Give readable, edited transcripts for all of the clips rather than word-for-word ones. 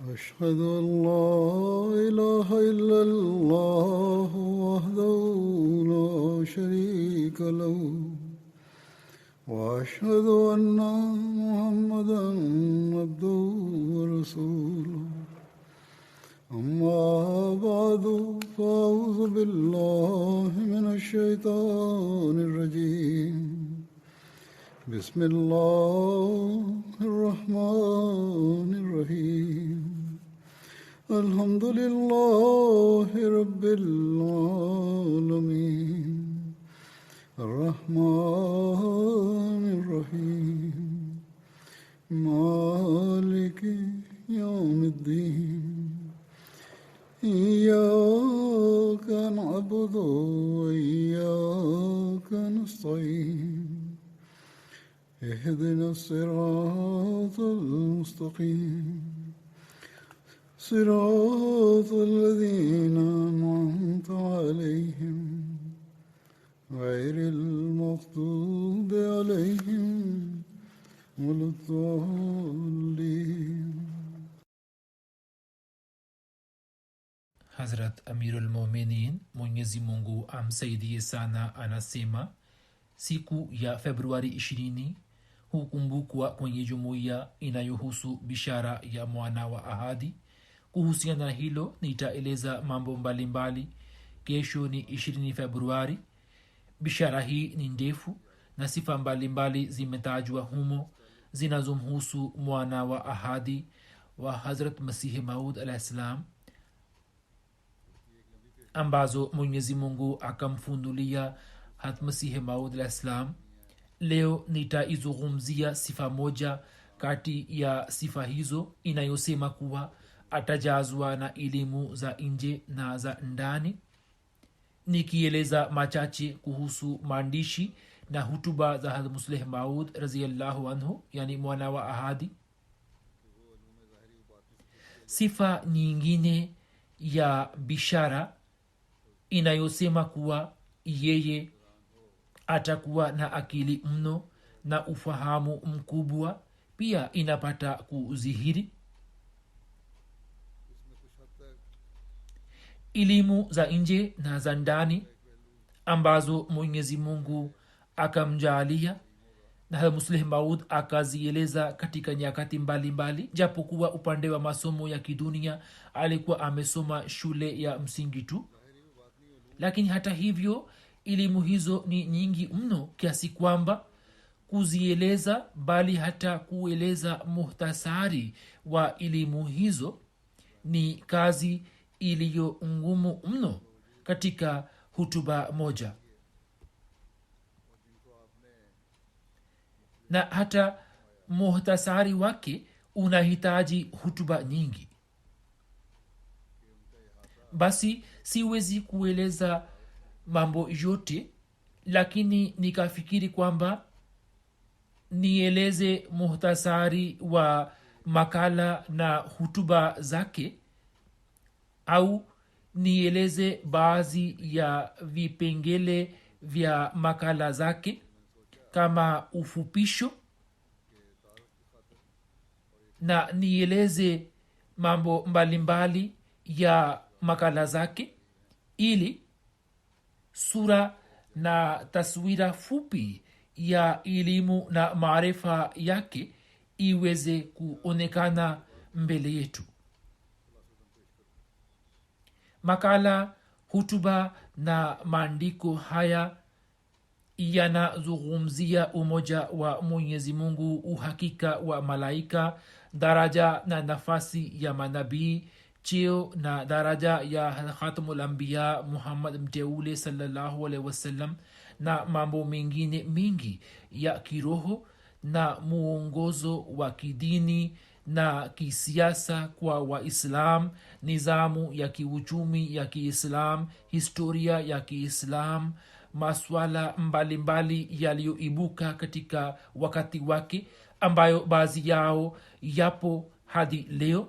أشهد أن لا إله إلا الله وحده لا شريك له وأشهد أن محمدا عبده ورسوله أما بعد فأعوذ بالله من الشيطان الرجيم بسم الله الرحمن الرحيم الحمد لله رب العالمين الرحمن الرحيم مالك يوم الدين إياك نعبد وإياك نستعين اهدنا الصراط المستقيم صراط الذين أنعمت عليهم غير المغضوب عليهم ولا الضالين. Hazrat Amirul Mominin, Mwenyezi Mungu amsaidie sana, anasema siku ya Februari 20 hukumbukwa kwenye jumuiya inayohusu bishara ya mwana wa ahadi. Kuhusiana na hilo nitaeleza mambo mbalimbali. Kesho ni 20 Februari. Bishara hii ni ndefu na sifa mbalimbali zimetajwa humo zinazomhusu mwana wa ahadi wa Hazrat Masihi Maud alaihissalam, ambazo Mwenyezi Mungu akamfunulia Hazrat Masihi Maud alaihissalam. Leo nitaizungumzia sifa moja kati ya sifa hizo inayosema kuwa atajazwa na elimu za nje na za ndani, nikieleza machache kuhusu maandishi na hutuba za Hazrat Musleh Maud radhiyallahu anhu, yani mwana wa ahadi. Sifa nyingine ya bishara inayosema kuwa yeye atakuwa na akili mno na ufahamu mkubwa pia inapata kudhihiri. Elimu za nje na za ndani ambazo Mwenyezi Mungu akamjalia na Musleh Maud akazieleza katika nyakati mbalimbali, japokuwa upande wa masomo ya kidunia alikuwa amesoma shule ya msingi tu, lakini hata hivyo elimu hizo ni nyingi mno kiasi kwamba kuzieleza, bali hata kueleza muhtasari wa elimu hizo ni kazi iliyo ngumu mno katika hutuba moja, na hata muhtasari wake unahitaji hutuba nyingi. Basi siwezi kueleza mambo yote, lakini nikafikiri kwamba nieleze muhtasari wa makala na hutuba zake, au nieleze baadhi ya vipengele vya makala zake kama ufupisho, na nieleze mambo mbalimbali ya makala zake ili sura na taswira fupi ya elimu na maarifa yake iweze kuonekana mbele yetu. Makala, hutuba na maandiko haya yanazungumzia umoja wa Mwenyezi Mungu, uhakika wa malaika, daraja na nafasi ya manabii, cheo na daraja ya Khatamul Anbiya Muhammad mteule sallallahu alaihi wasallam, na mambo mengine mengi ya kiroho na muongozo wa kidini na kisiasa kwa Waislam, nizamu ya kiuchumi ya Kiislam, historia ya Kiislam, maswala mbalimbali yaliyoibuka katika wakati wake ambayo baadhi yao yapo hadi leo,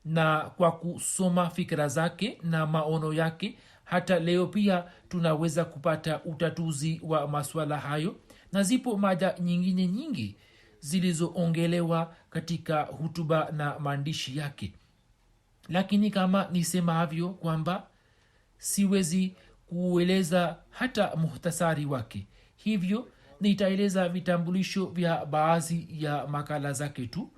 na kwa kusoma fikra zake na maono yake hata leo pia tunaweza kupata utatuzi wa maswala hayo. Na zipo mada nyingine nyingi zilizoongelewa katika hutuba na maandishi yake. lakini kama nisemavyo kwamba siwezi kueleza hata muhtasari wake, hivyo nitaeleza vitambulisho vya baadhi ya makala zake tu,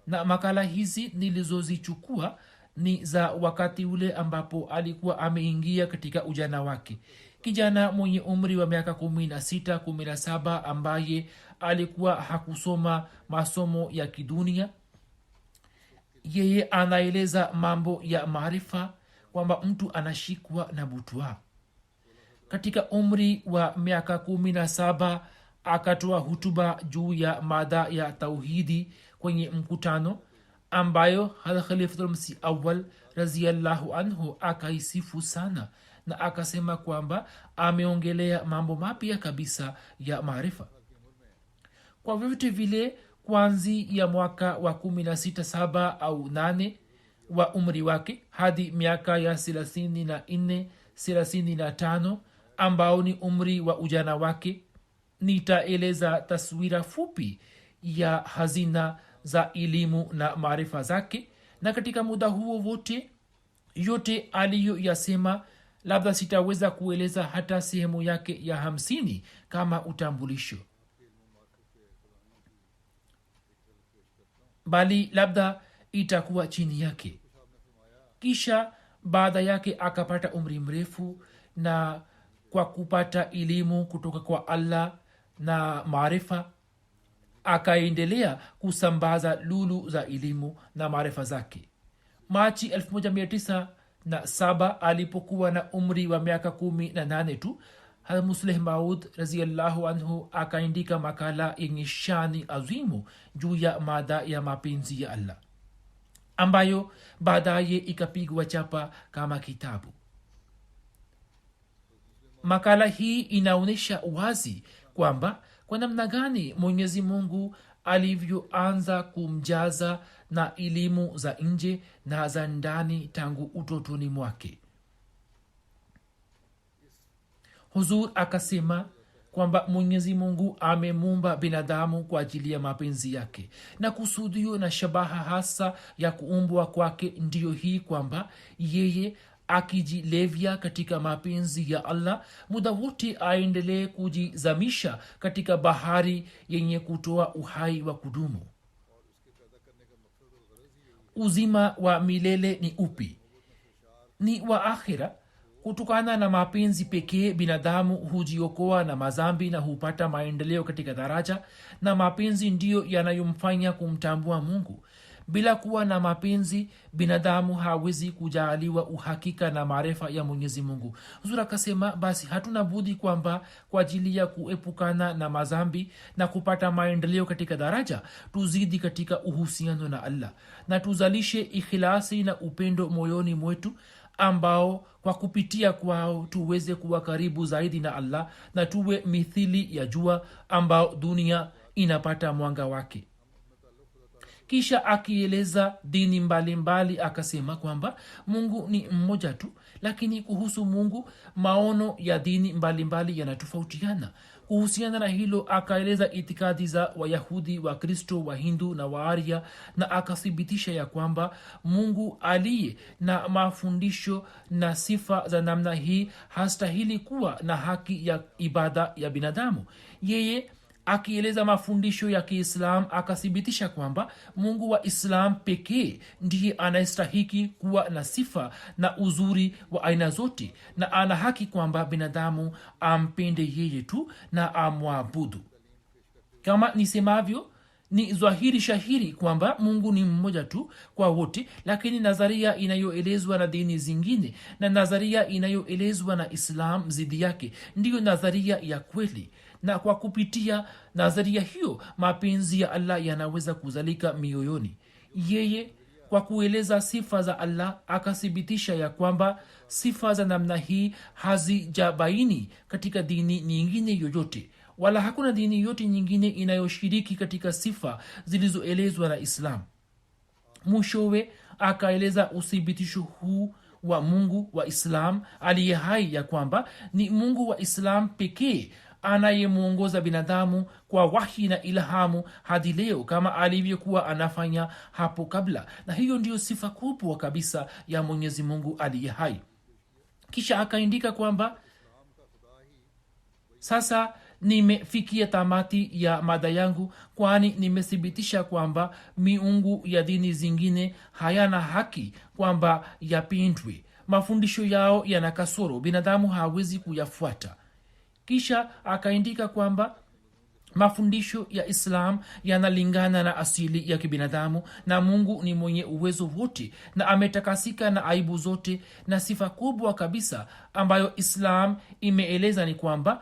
na makala hizi nilizozichukua ni za wakati ule ambapo alikuwa ameingia katika ujana wake. Kijana mwenye umri wa miaka 16 17 ambaye alikuwa hakusoma masomo ya kidunia. Yeye anaeleza mambo ya maarifa, kwamba mtu anashikwa na butwa. Katika umri wa miaka 17 akatoa hutuba juu ya mada ya tauhidi kwenye mkutano ambayo Khalifatul Masih Awwal radhiyallahu anhu akaisifu sana, na akasema kwamba ameongelea mambo mapya kabisa ya maarifa. Kwa vyote vile, kwanzi ya mwaka wa 16 7 au 8 wa umri wake hadi miaka ya 34 35 ambao ni umri wa ujana wake, nitaeleza taswira fupi ya hazina za elimu na maarifa zake. Na katika muda huo wote, yote aliyoyasema, labda sitaweza kueleza hata sehemu yake ya 50 kama utambulisho, bali labda itakuwa chini yake. Kisha baada yake akapata umri mrefu, na kwa kupata elimu kutoka kwa Allah na maarifa, akaendelea kusambaza lulu za elimu na maarifa zake. Machi 1907 alipokuwa na umri wa miaka 18 tu, Musleh Maud radhiyallahu anhu akaandika makala yenye shani azimu juu ya mada ya mapenzi ya Allah, ambayo baadaye ikapigwa chapa kama kitabu. Makala hii inaonyesha wazi kwamba kwa namna gani Mwenyezi Mungu alivyoanza kumjaza na elimu za nje na za ndani tangu utotoni mwake. Huzur akasema kwamba Mwenyezi Mungu amemuumba binadamu kwa ajili ya mapenzi yake, na kusudio na shabaha hasa ya kuumbwa kwake ndiyo hii, kwamba yeye akijilevya katika mapenzi ya Allah muda wote aendelee kujizamisha katika bahari yenye kutoa uhai wa kudumu. Uzima wa milele ni upi? Ni wa akhira. Kutokana na mapenzi pekee binadamu hujiokoa na madhambi na hupata maendeleo katika daraja, na mapenzi ndiyo yanayomfanya kumtambua Mungu. Bila kuwa na mapenzi, binadamu hawezi kujaliwa uhakika na maarifa ya Mwenyezi Mungu. Huzur akasema, basi hatuna budi kwamba kwa ajili ya kuepukana na madhambi na kupata maendeleo katika daraja, tuzidi katika uhusiano na Allah na tuzalishe ikhlasi na upendo moyoni mwetu, ambao kwa kupitia kwao tuweze kuwa karibu zaidi na Allah na tuwe mithili ya jua ambao dunia inapata mwanga wake. Kisha akieleza dini mbalimbali akasema kwamba Mungu ni mmoja tu, lakini kuhusu Mungu maono ya dini mbalimbali yanatofautiana. Kuhusiana na hilo akaeleza itikadi za Wayahudi, Wakristo, Wahindu na Waarya, na akathibitisha ya kwamba Mungu aliye na mafundisho na sifa za namna hii hastahili kuwa na haki ya ibada ya binadamu. Yeye akieleza mafundisho ya Kiislam akathibitisha kwamba Mungu wa Islam pekee ndiye anayestahiki kuwa na sifa na uzuri wa aina zote, na ana haki kwamba binadamu ampende yeye tu na amwabudu. Kama nisemavyo, ni dhahiri shahiri kwamba Mungu ni mmoja tu kwa wote, lakini nadharia inayoelezwa na dini zingine na nadharia inayoelezwa na Islam zidi yake ndiyo nadharia ya kweli, na kwa kupitia nadharia hiyo mapenzi ya Allah yanaweza kuzalika mioyoni. Yeye kwa kueleza sifa za Allah akathibitisha ya kwamba sifa za namna hii hazijabaini katika dini nyingine yoyote, wala hakuna dini yote nyingine inayoshiriki katika sifa zilizoelezwa na Islam. Mwishowe akaeleza uthibitisho huu wa Mungu wa Islam aliye hai, ya kwamba ni Mungu wa Islam pekee anayemwongoza binadamu kwa wahi na ilhamu hadi leo kama alivyokuwa anafanya hapo kabla, na hiyo ndiyo sifa kubwa kabisa ya Mwenyezi Mungu aliye hai. Kisha akaandika kwamba sasa nimefikia tamati ya mada yangu, kwani nimethibitisha kwamba miungu ya dini zingine hayana haki kwamba yapindwe. Mafundisho yao yana kasoro, binadamu hawezi kuyafuata. Kisha akaandika kwamba mafundisho ya Islam yanalingana na asili ya kibinadamu, na Mungu ni mwenye uwezo wote na ametakasika na aibu zote, na sifa kubwa kabisa ambayo Islam imeeleza ni kwamba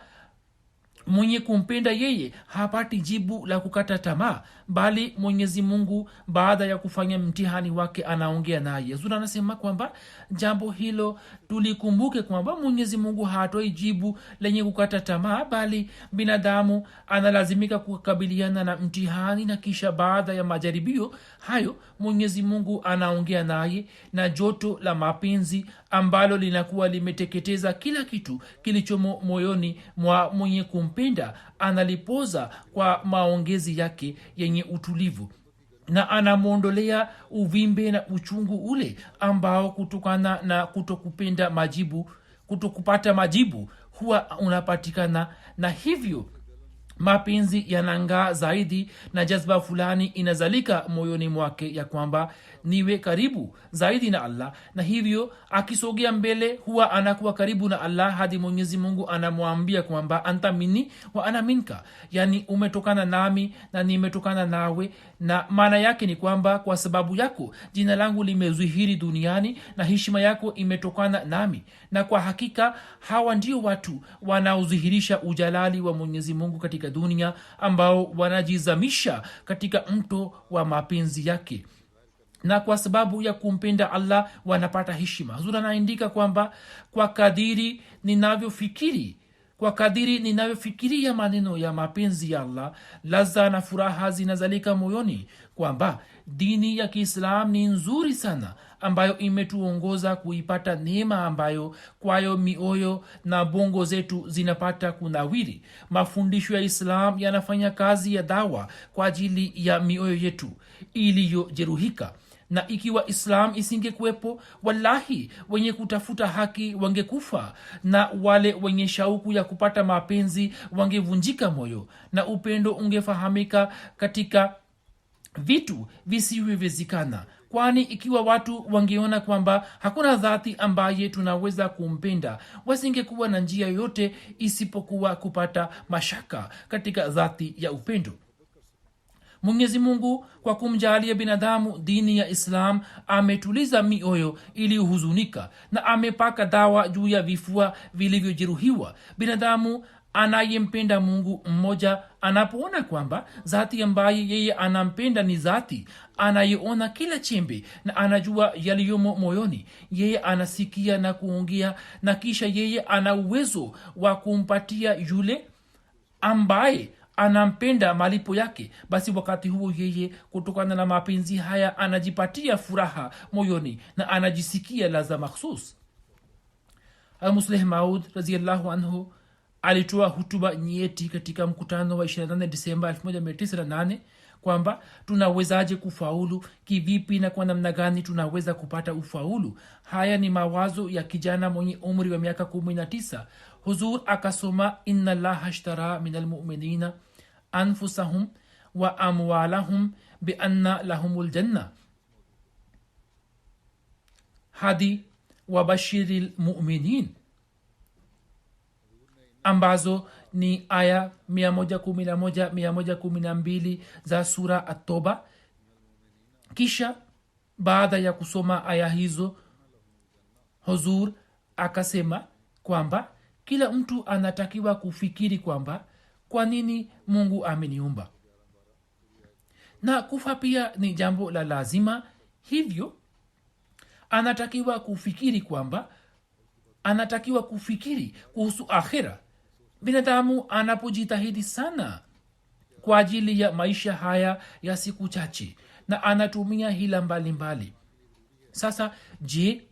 mwenye kumpenda yeye hapati jibu la kukata tamaa, bali Mwenyezi Mungu baada ya kufanya mtihani wake anaongea naye. Zura anasema kwamba jambo hilo tulikumbuke kwamba Mwenyezi Mungu hatoi jibu lenye kukata tamaa, bali binadamu analazimika kukabiliana na mtihani, na kisha baada ya majaribio hayo Mwenyezi Mungu anaongea naye, na joto la mapenzi ambalo linakuwa limeteketeza kila kitu kilichomo moyoni mwa mwenye kumpenda analipoza kwa maongezi yake yenye utulivu, na anamwondolea uvimbe na uchungu ule ambao kutokana na kutokupata majibu huwa unapatikana, na hivyo mapenzi yanangaa zaidi na jazba fulani inazalika moyoni mwake ya kwamba niwe karibu zaidi na Allah, na hivyo akisogea mbele huwa anakuwa karibu na Allah hadi Mwenyezi Mungu anamwambia kwamba anta minni wa ana minka, yani umetokana nami na nimetokana nawe. Na maana yake ni kwamba kwa sababu yako jina langu limezihiri duniani na heshima yako imetokana nami, na kwa hakika hawa ndio watu wanaodhihirisha ujalali wa Mwenyezi Mungu katika dunia, ambao wanajizamisha katika mto wa mapenzi yake, na kwa sababu ya kumpenda Allah wanapata heshima. Hazur anaandika kwamba kwa kadiri ninavyofikiria maneno ya mapenzi ya Allah, laza na furaha zinazalika moyoni, kwamba dini ya Kiislam ni nzuri sana, ambayo imetuongoza kuipata neema ambayo kwayo mioyo na bongo zetu zinapata kunawiri. Mafundisho ya Islam yanafanya kazi ya dawa kwa ajili ya mioyo yetu iliyojeruhika, na ikiwa Islam isingekuwepo, wallahi wenye kutafuta haki wangekufa, na wale wenye shauku ya kupata mapenzi wangevunjika moyo, na upendo ungefahamika katika vitu visivyowezekana. Kwani ikiwa watu wangeona kwamba hakuna dhati ambaye tunaweza kumpenda, wasingekuwa na njia yote isipokuwa kupata mashaka katika dhati ya upendo. Mwenyezi Mungu kwa kumjalia binadamu dini ya Islam ametuliza mioyo iliyohuzunika, na amepaka dawa juu ya vifua vilivyojeruhiwa. Binadamu anayempenda Mungu mmoja anapoona kwamba zati ambaye yeye anampenda ni zati anayeona kila chembe na anajua yaliyomo moyoni, yeye anasikia na kuongea, na kisha yeye ana uwezo wa kumpatia yule ambaye anampenda malipo yake, basi wakati huo yeye kutokana na mapenzi haya anajipatia furaha moyoni na anajisikia ladha makhsus. Al-Musleh Maud radhiyallahu anhu alitoa hutuba nyeti katika mkutano wa 28 Disemba 1908 kwamba tunawezaje kufaulu, kivipi na kwa namna gani tunaweza kupata ufaulu. Haya ni mawazo ya kijana mwenye umri wa miaka 19. Huzur akasoma inna allaha ashtara minal mu'minina anfusahum wa amwalahum bi anna lahumul janna hadi wabashiril mu'minin, ambazo ni aya 111 112 za sura At-Toba. Kisha baada ya kusoma aya hizo, Huzur akasema kwamba kila mtu anatakiwa kufikiri kwamba kwa nini Mungu ameniumba, na kufa pia ni jambo la lazima. Hivyo anatakiwa kufikiri kuhusu akhira. Binadamu anapojitahidi sana kwa ajili ya maisha haya ya siku chache na anatumia hila mbalimbali, sasa je,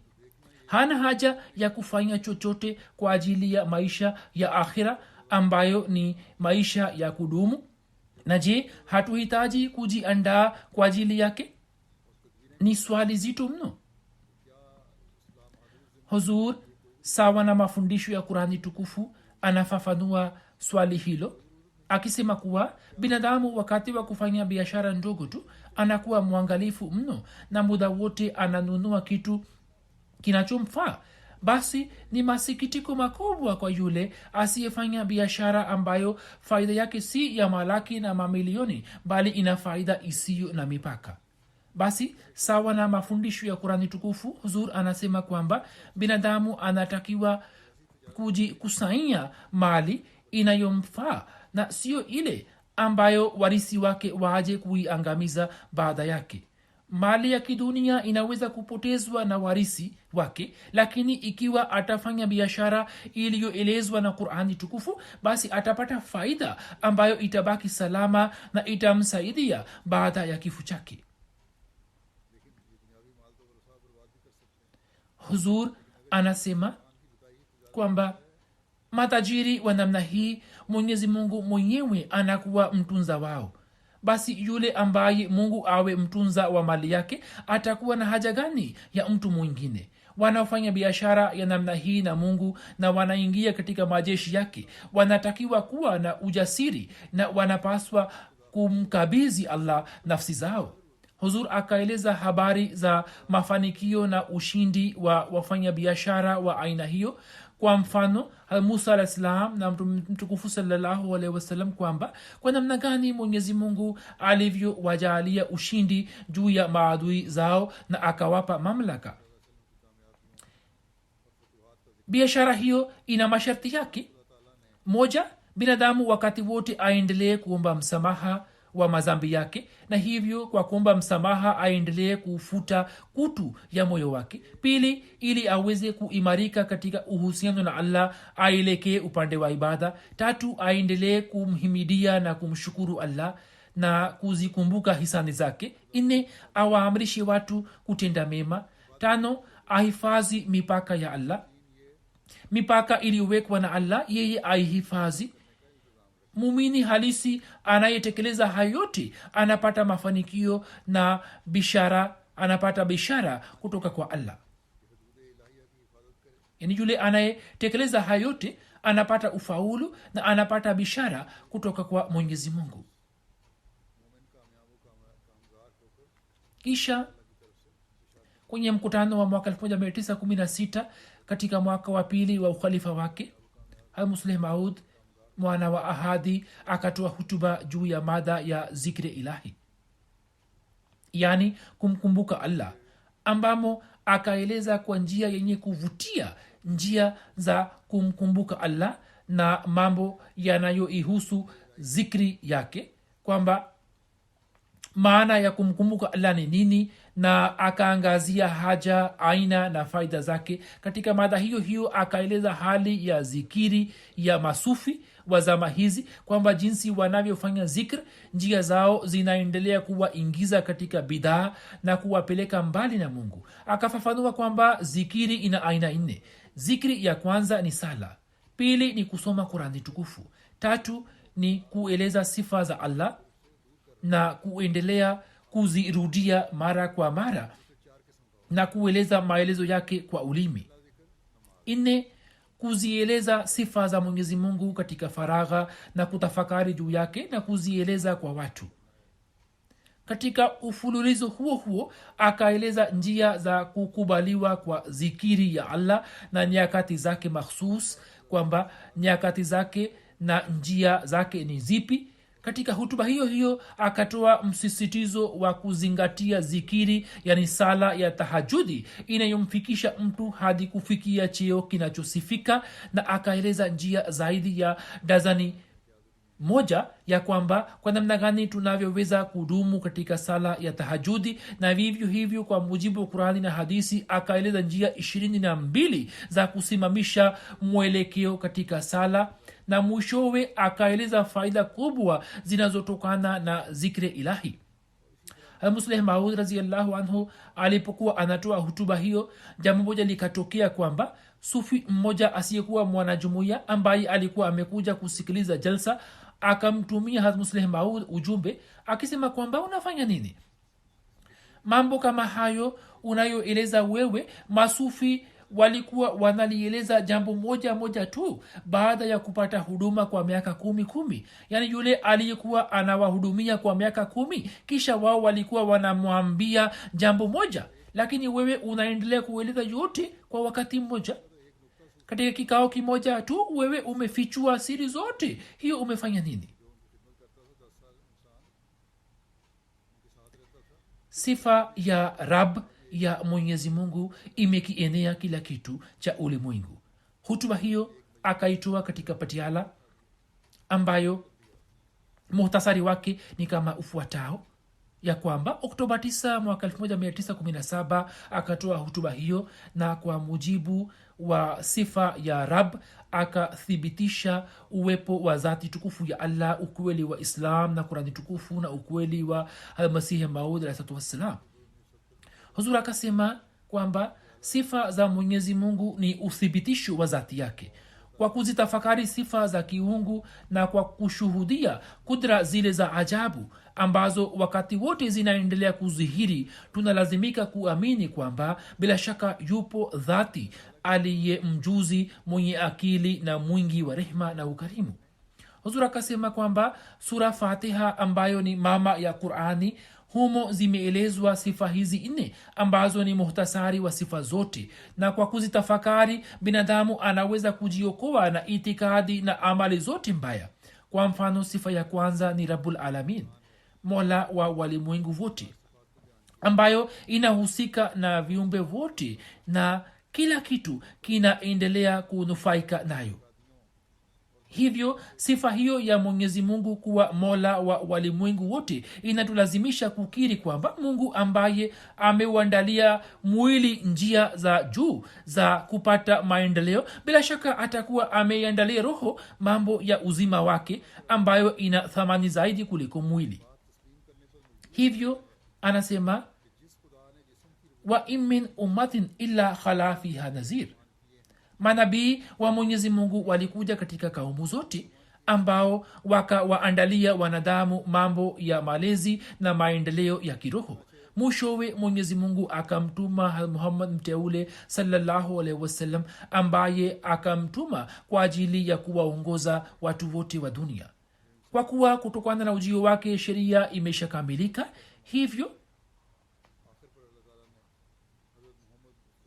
hana haja ya kufanya chochote kwa ajili ya maisha ya akhira ambayo ni maisha ya kudumu. Na je, hatuhitaji kujiandaa kwa ajili yake? Ni swali zito mno. Huzur sawa na mafundisho ya Qur'ani tukufu anafafanua swali hilo akisema kuwa binadamu wakati wa kufanya biashara ndogo tu anakuwa mwangalifu mno na muda wote ananunua kitu kinachomfaa. Basi ni masikitiko makubwa kwa yule asiyefanya biashara ambayo faida yake si ya malaki na mamilioni, bali ina faida isiyo na mipaka. Basi sawa na mafundisho ya Qur'ani tukufu, Huzur anasema kwamba binadamu anatakiwa kujikusanya mali inayomfaa na sio ile ambayo warisi wake waje kuiangamiza baada yake. Mali ya kidunia inaweza kupotezwa na warisi wake, lakini ikiwa atafanya biashara iliyoelezwa na Qur'ani tukufu, basi atapata faida ambayo itabaki salama na itamsaidia baada ya kifo chake. Huzur anasema kwamba matajiri wa namna hii Mwenyezi Mungu mwenyewe anakuwa mtunza wao. Basi yule ambaye Mungu awe mtunza wa mali yake atakuwa na haja gani ya mtu mwingine? Wanaofanya biashara ya namna hii na Mungu na wanaingia katika majeshi yake wanatakiwa kuwa na ujasiri na wanapaswa kumkabidhi Allah nafsi zao. Huzur akaeleza habari za mafanikio na ushindi wa wafanya biashara wa aina hiyo. Kwa mfano Musa alayhi salam na mtukufu sallallahu alaihi wasallam, kwamba kwa namna gani Mwenyezi Mungu alivyowajalia ushindi juu ya maadui zao na akawapa mamlaka. Biashara hiyo ina masharti yake. Moja, binadamu wakati wote aendelee kuomba msamaha wa madhambi yake, na hivyo kwa kuomba msamaha aendelee kufuta kutu ya moyo wake. Pili, ili aweze kuimarika katika uhusiano na Allah aelekee upande wa ibada. Tatu, aendelee kumhimidia na kumshukuru Allah na kuzikumbuka hisani zake. Nne, awaamrishe watu kutenda mema. Tano, ahifadhi mipaka ya Allah. Mipaka iliyowekwa na Allah yeye aihifadhi. Mumini halisi anayetekeleza hayo yote anapata mafanikio na anapata bishara kutoka kwa Allah. Yani yule anayetekeleza hayo yote anapata ufaulu na anapata bishara kutoka kwa Mwenyezi Mungu. Kisha kwenye mkutano wa mwaka 1916 katika mwaka wa pili wa ukhalifa wake, Musleh Maud mwana wa Ahadi akatoa hutuba juu ya mada ya zikri ilahi, yani kumkumbuka Allah, ambamo akaeleza kwa njia yenye kuvutia njia za kumkumbuka Allah na mambo yanayoihusu zikri yake, kwamba maana ya kumkumbuka Allah ni nini, na akaangazia haja, aina na faida zake. Katika mada hiyo hiyo akaeleza hali ya zikiri ya masufi wa zama hizi, kwamba jinsi wanavyofanya zikr, njia zao zinaendelea kuwaingiza katika bidaa na kuwapeleka mbali na Mungu. Akafafanua kwamba zikiri ina aina 4. Zikri ya kwanza ni sala, pili ni kusoma Qur'ani tukufu, tatu ni kueleza sifa za Allah na kuendelea kuzirudia mara kwa mara na kueleza maelezo yake kwa ulimi. 4, kuzieleza sifa za Mwenyezi Mungu katika faragha na kutafakari juu yake na kuzieleza kwa watu. Katika ufululizo huo huo akaeleza njia za kukubaliwa kwa zikiri ya Allah na nyakati zake mahsus, kwamba nyakati zake na njia zake ni zipi. Katika hutuba hiyo hiyo akatoa msisitizo wa kuzingatia zikiri, yani sala ya tahajudi inayomfikisha mtu hadi kufikia cheo kinachosifika, na akaeleza njia zaidi ya dazani moja ya kwamba kwa namna gani tunavyoweza kudumu katika sala ya tahajudi. Na vivyo hivyo kwa mujibu wa Qur'ani na hadisi akaeleza njia 22 za kusimamisha mwelekeo katika sala, na mwishowe akaeleza faida kubwa zinazotokana na zikri ilahi. musleh maud raziallahu anhu alipokuwa anatoa hutuba hiyo, jambo moja likatokea kwamba sufi mmoja asiyekuwa mwanajumuiya ambaye alikuwa amekuja kusikiliza jalsa akamtumia Hazrat Musleh Maud ujumbe akisema kwamba unafanya nini? Mambo kama hayo unayoeleza wewe, masufi walikuwa wanalieleza jambo moja moja tu baada ya kupata huduma kwa miaka 10. Yani yule aliyekuwa anawahudumia kwa miaka 10 kisha wao walikuwa wanamwambia jambo moja, lakini wewe unaendelea kueleza yote kwa wakati mmoja. Katika kikao kimoja tu wewe umefichua siri zote. Hiyo umefanya nini? Sifa ya Rab ya Mwenyezi Mungu imekienea kila kitu cha ulimwengu. Hutuba hiyo akaitoa katika Patiala ambayo muhtasari wake ni kama ufuatao, ya kwamba Oktoba 9 mwaka 1917 akatoa hutuba hiyo, na kwa mujibu wa sifa ya Rab akathibitisha uwepo wa zati tukufu ya Allah, ukweli wa Islam na Qurani tukufu na ukweli wa Masihi Maud alayhi wassalam. Huzur akasema kwamba sifa za Mwenyezi Mungu ni uthibitisho wa zati yake. Kwa kuzitafakari sifa za kiungu na kwa kushuhudia kudra zile za ajabu ambazo wakati wote zinaendelea kuzihiri, tunalazimika kuamini kwamba bila shaka yupo dhati aliye mjuzi, mwenye akili na mwingi wa rehma na ukarimu. Huzur akasema kwamba sura Fatiha ambayo ni mama ya Qurani, humo zimeelezwa sifa hizi 4 ambazo ni muhtasari wa sifa zote, na kwa kuzitafakari binadamu anaweza kujiokoa na itikadi na amali zote mbaya. Kwa mfano, sifa ya kwanza ni Rabbul Alamin, mola wa walimwengu wote, ambayo inahusika na viumbe wote na kila kitu kinaendelea kunufaika nayo. Hivyo sifa hiyo ya Mwenyezi Mungu kuwa mola wa walimwengu wote inatulazimisha kukiri kwamba Mungu ambaye ameuandalia mwili njia za juu za kupata maendeleo, bila shaka atakuwa ameiandalia roho mambo ya uzima wake ambayo ina thamani zaidi kuliko mwili. Hivyo anasema wa in min ummatin illa khala fiha nazir, manabii wa Mwenyezi Mungu walikuja katika kaumu zote ambao wakawaandalia wanadamu mambo ya malezi na maendeleo ya kiroho. Mwishowe Mwenyezi Mungu akamtuma Muhammad mteule sallallahu alaihi wasallam, ambaye akamtuma kwa ajili ya kuwaongoza watu wote wa dunia. Kwa kuwa kutokana na ujio wake sheria imeshakamilika, hivyo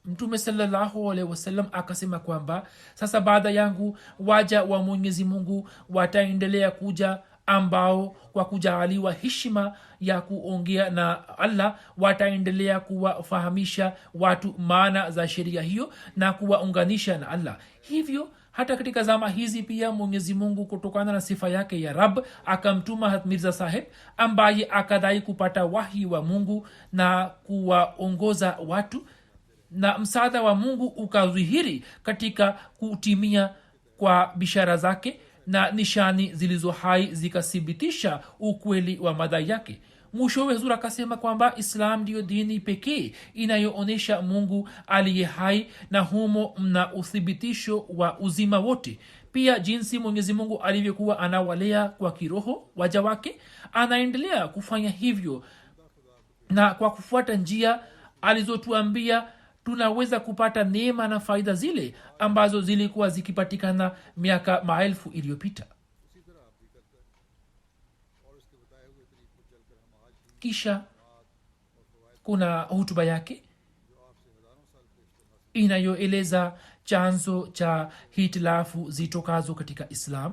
Mtume sallallahu alaihi wasallam akasema kwamba sasa baada yangu waja wa Mwenyezi Mungu wataendelea kuja, ambao kwa kujaaliwa heshima ya kuongea na Allah wataendelea kuwafahamisha watu maana za sheria hiyo na kuwaunganisha na Allah. Hivyo hata katika zama hizi pia Mwenyezi Mungu kutokana na sifa yake ya Rab akamtuma Mirza Sahib, ambaye akadai kupata wahi wa Mungu na kuwaongoza watu, na msaada wa Mungu ukadhihiri katika kutimia kwa bishara zake, na nishani zilizo hai zikathibitisha ukweli wa madai yake. Mwishowe Huzur akasema kwamba Islam ndiyo dini pekee inayoonyesha Mungu aliye hai, na humo mna uthibitisho wa uzima wote. Pia jinsi Mwenyezi Mungu alivyokuwa anawalea kwa kiroho waja wake, anaendelea kufanya hivyo, na kwa kufuata njia alizotuambia tunaweza kupata neema na faida zile ambazo zilikuwa zikipatikana miaka maelfu iliyopita. Kisha kuna hutuba yake inayoeleza chanzo cha hitilafu zitokazo katika Islam,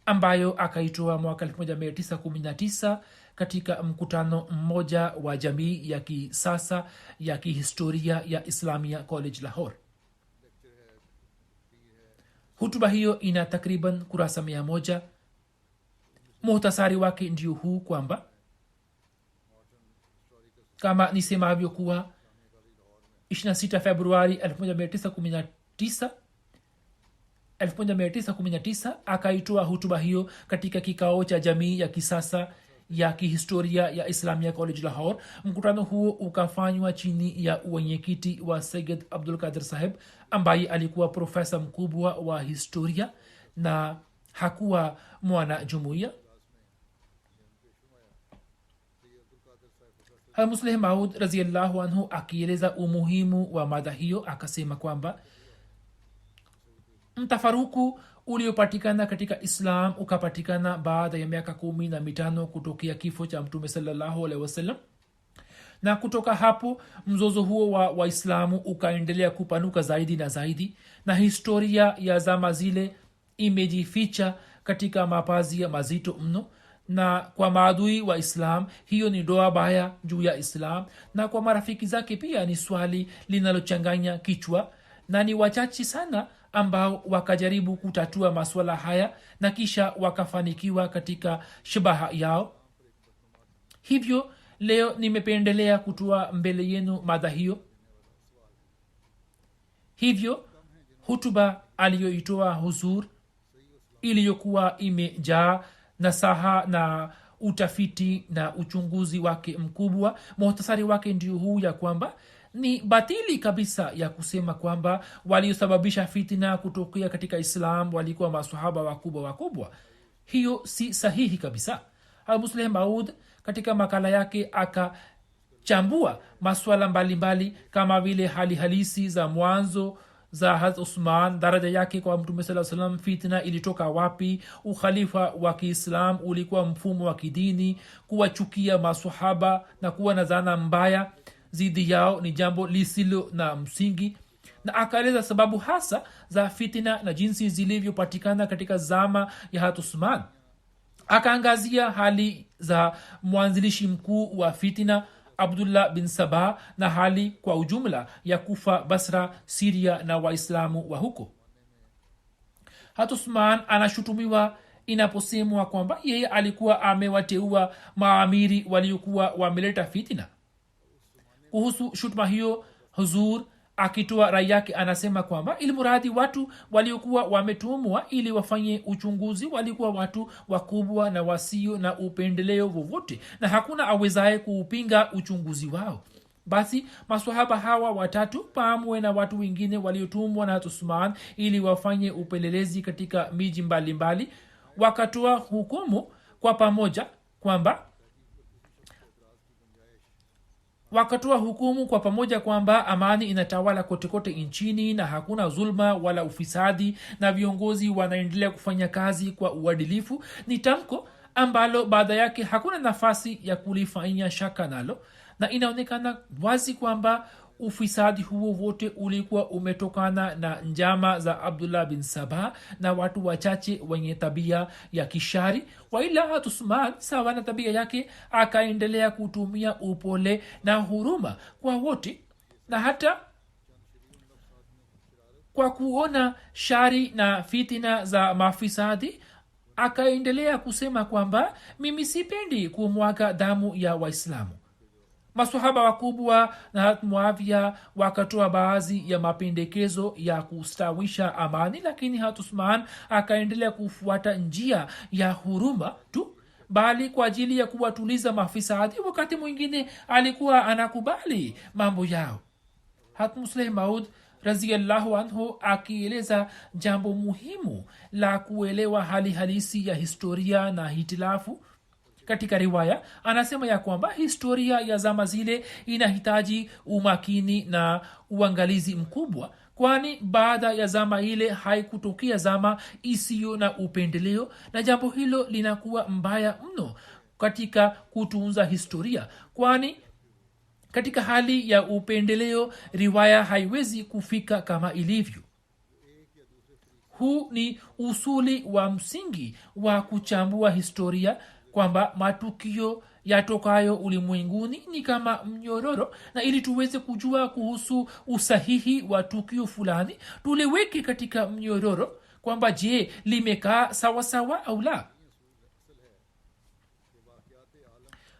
ambayo akaitoa mwaka 1919 katika mkutano mmoja wa jamii ya kisasa ya kihistoria ya Islamia College Lahore. Hutuba hiyo ina takriban kurasa 100. Muhtasari wake ndio huu kwamba kama nisemavyo kuwa 26 Februari 1919 akaitoa hutuba hiyo katika kikao cha jamii ya kisasa ya kihistoria ya Islamia College Lahore. Mkutano huo ukafanywa chini ya uwenyekiti wa Sayyid Abdul Qadir Saheb ambaye alikuwa profesa mkubwa wa historia na hakuwa mwana jumuiya. Musleh Maud radhiyallahu anhu akieleza umuhimu wa mada hiyo akasema kwamba mtafaruku uliopatikana katika Islam ukapatikana baada ya miaka 15 kutokea kifo cha Mtume sallallahu alaihi wasallam, na kutoka hapo mzozo huo wa Waislamu ukaendelea kupanuka zaidi na zaidi, na historia ya zama zile imejificha katika mapazia mazito mno. Na kwa maadui wa Islam hiyo ni doa baya juu ya Islam, na kwa marafiki zake pia ni swali linalochanganya kichwa, na ni wachache sana ambao wakajaribu kutatua masuala haya na kisha wakafanikiwa katika shabaha yao. Hivyo leo nimependelea kutoa mbele yenu mada hiyo. Hivyo hutuba aliyoitoa huzur iliyokuwa imejaa nasaha na utafiti na uchunguzi wake mkubwa, muhtasari wake ndio huu ya kwamba ni batili kabisa ya kusema kwamba waliosababisha fitina kutokea katika Islam walikuwa maswahaba wakubwa. Hiyo si sahihi kabisa. Al-Musleh Maud katika makala yake akachambua masuala mbalimbali kama vile hali halisi za mwanzo za Hazrat Usman, daraja yake kwa Mtume sallallahu alaihi wasallam, fitna ilitoka wapi, ukhalifa wa Kiislam ulikuwa mfumo wa kidini, kuwachukia maswahaba na kuwa na dhana mbaya zidi yao ni jambo lisilo na msingi, na akaeleza sababu hasa za fitna na jinsi zilivyopatikana katika zama ya Hazrat Usman. Akaangazia hali za mwanzilishi mkuu wa fitna Abdullah bin Sabah na hali kwa ujumla ya Kufa, Basra, Syria na Waislamu wa huko. Hazrat Usman anashutumiwa inaposemwa kwamba yeye alikuwa amewateua maamiri waliokuwa wameleta fitna. Kuhusu shutuma hiyo, huzur akitoa rai yake anasema kwamba ilmuradi watu waliokuwa wametumwa ili wafanye uchunguzi walikuwa watu wakubwa na wasio na upendeleo wowote, na hakuna awezaye kuupinga uchunguzi wao. Basi maswahaba hawa watatu pamoja na watu wengine waliotumwa na Uthman ili wafanye upelelezi katika miji mbalimbali wakatoa hukumu kwa pamoja kwamba amani inatawala kote kote nchini na hakuna zulma wala ufisadi na viongozi wanaendelea kufanya kazi kwa uadilifu. Ni tamko ambalo baada yake hakuna nafasi ya kulifanyia shaka nalo, na inaonekana wazi kwamba ufisadi huo wote ulikuwa umetokana na njama za Abdullah bin Sabah na watu wachache wenye tabia ya kishari. Waila Uthman sawa na tabia yake akaendelea kutumia upole na huruma kwa wote, na hata kwa kuona shari na fitina za mafisadi akaendelea kusema kwamba mimi sipendi kumwaga damu ya Waislamu. Maswahaba wakubwa na Muawiya wakatoa baadhi ya mapendekezo ya kustawisha amani, lakini Uthman akaendelea kufuata njia ya huruma tu, bali kwa ajili ya kuwatuliza mafisadi wakati mwingine alikuwa anakubali mambo yao. Musleh Maud radhiyallahu anhu akieleza jambo muhimu la kuelewa hali halisi ya historia na hitilafu katika riwaya, anasema ya kwamba historia ya zama zile inahitaji umakini na uangalizi mkubwa, kwani baada ya zama ile haikutokea zama isiyo na upendeleo, na jambo hilo linakuwa mbaya mno katika kutunza historia, kwani katika hali ya upendeleo riwaya haiwezi kufika kama ilivyo. Huu ni usuli wa msingi wa kuchambua historia, kwamba matukio yatokayo ulimwenguni ni kama mnyororo, na ili tuweze kujua kuhusu usahihi wa tukio fulani tuliweke katika mnyororo kwamba je, limekaa sawasawa au la.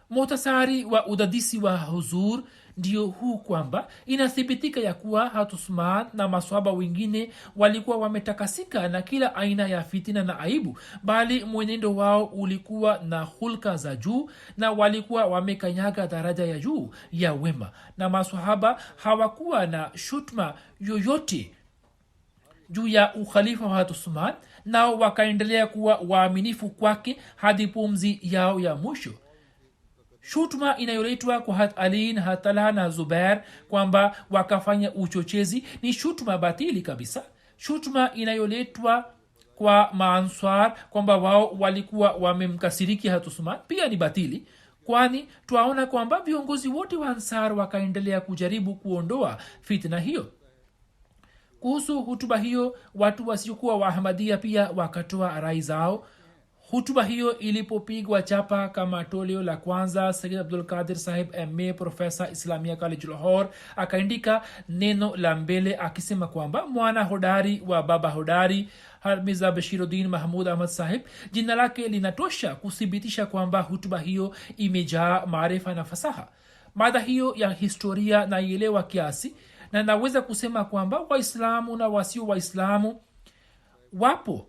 muhtasari wa udadisi wa huzur ndio huu kwamba inathibitika ya kuwa Hatusman na maswahaba wengine walikuwa wametakasika na kila aina ya fitina na aibu, bali mwenendo wao ulikuwa na hulka za juu na walikuwa wamekanyaga daraja ya juu ya wema, na maswahaba hawakuwa na shutma yoyote juu ya ukhalifa wa Hatusman, nao wakaendelea kuwa waaminifu kwake hadi pumzi yao ya mwisho. Shutuma inayoletwa kwa Hat Ali na Hat Talha na Zubair kwamba wakafanya uchochezi ni shutuma batili kabisa. Shutuma inayoletwa kwa Maanswar kwamba wao walikuwa wamemkasiriki Hatusman pia ni batili, kwani twaona kwamba viongozi wote wa Ansar wakaendelea kujaribu kuondoa fitna hiyo. Kuhusu hutuba hiyo, watu wasiokuwa wa Ahmadiyya pia wakatoa rai zao. Hutuba hiyo ilipopigwa chapa kama toleo la kwanza, Sayyid Abdul Qadir Sahib MA Professor Islamia College Lahore akaandika neno la mbele akisema kwamba mwana hodari wa baba hodari Mirza Bashiruddin Mahmud Ahmad Sahib, jina lake linatosha kuthibitisha kwamba hutuba hiyo imejaa maarifa na fasaha. Mada hiyo ya historia naielewa kiasi, na naweza kusema kwamba Waislamu na wasio Waislamu wapo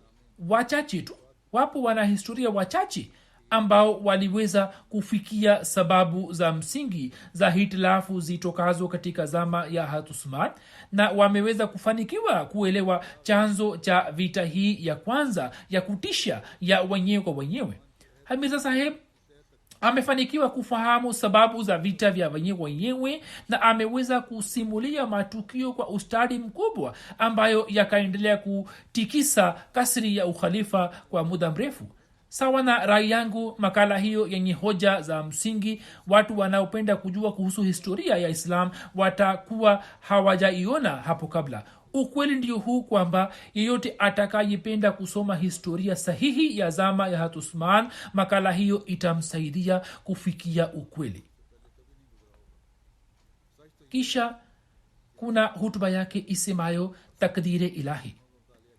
wachache tu, wapo wanahistoria wachache ambao waliweza kufikia sababu za msingi za hitilafu zitokazo katika zama ya Hatusman, na wameweza kufanikiwa kuelewa chanzo cha vita hii ya kwanza ya kutisha ya wenyewe kwa wenyewe. Mirza Sahib amefanikiwa kufahamu sababu za vita vya wenyewe na ameweza kusimulia matukio kwa ustadi mkubwa ambayo yakaendelea kutikisa kasri ya ukhalifa kwa muda mrefu. Sawa na rai yangu, makala hiyo yenye hoja za msingi, watu wanaopenda kujua kuhusu historia ya Islam watakuwa hawajaiona hapo kabla. Ukweli ndio huu kwamba yeyote atakayependa kusoma historia sahihi ya zama ya Hatusman, makala hiyo itamsaidia kufikia ukweli. Kisha kuna hutuba yake isemayo takdiri ilahi,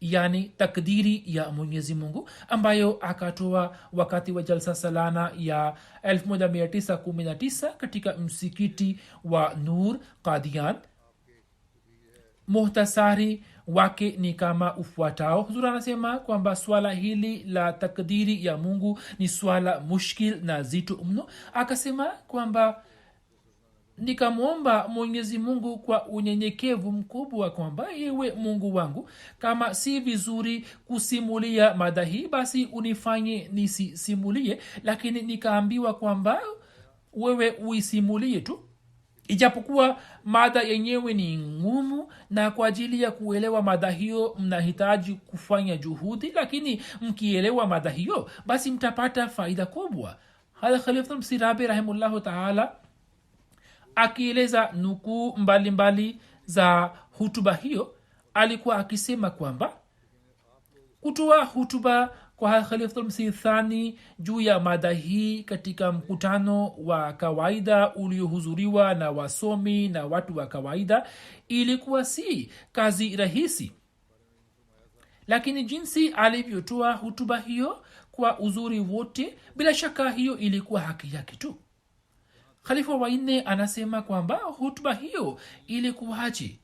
yani takdiri ya Mwenyezi Mungu, ambayo akatoa wakati wa jalsa salana ya 1919 katika msikiti wa Nur Qadian. Muhtasari wake ni kama ufuatao. Huzur anasema kwamba swala hili la takdiri ya Mungu ni swala mushkil na zito mno. Akasema kwamba nikamwomba Mwenyezi Mungu kwa unyenyekevu mkubwa kwamba ewe Mungu wangu, kama si vizuri kusimulia mada hii basi unifanye nisisimulie, lakini nikaambiwa kwamba wewe uisimulie tu, ijapokuwa mada yenyewe ni ngumu na kwa ajili ya kuelewa mada hiyo mnahitaji kufanya juhudi, lakini mkielewa mada hiyo basi mtapata faida kubwa. Khalifa Msirabi rahimahullah taala akieleza nukuu mbalimbali za hutuba hiyo alikuwa akisema kwamba kutoa hutuba kwa Khalifa Msih Thani juu ya mada hii katika mkutano wa kawaida uliohudhuriwa na wasomi na watu wa kawaida ilikuwa si kazi rahisi, lakini jinsi alivyotoa hutuba hiyo kwa uzuri wote, bila shaka hiyo ilikuwa haki yake tu. Khalifa wa nne anasema kwamba hutuba hiyo ilikuwaje?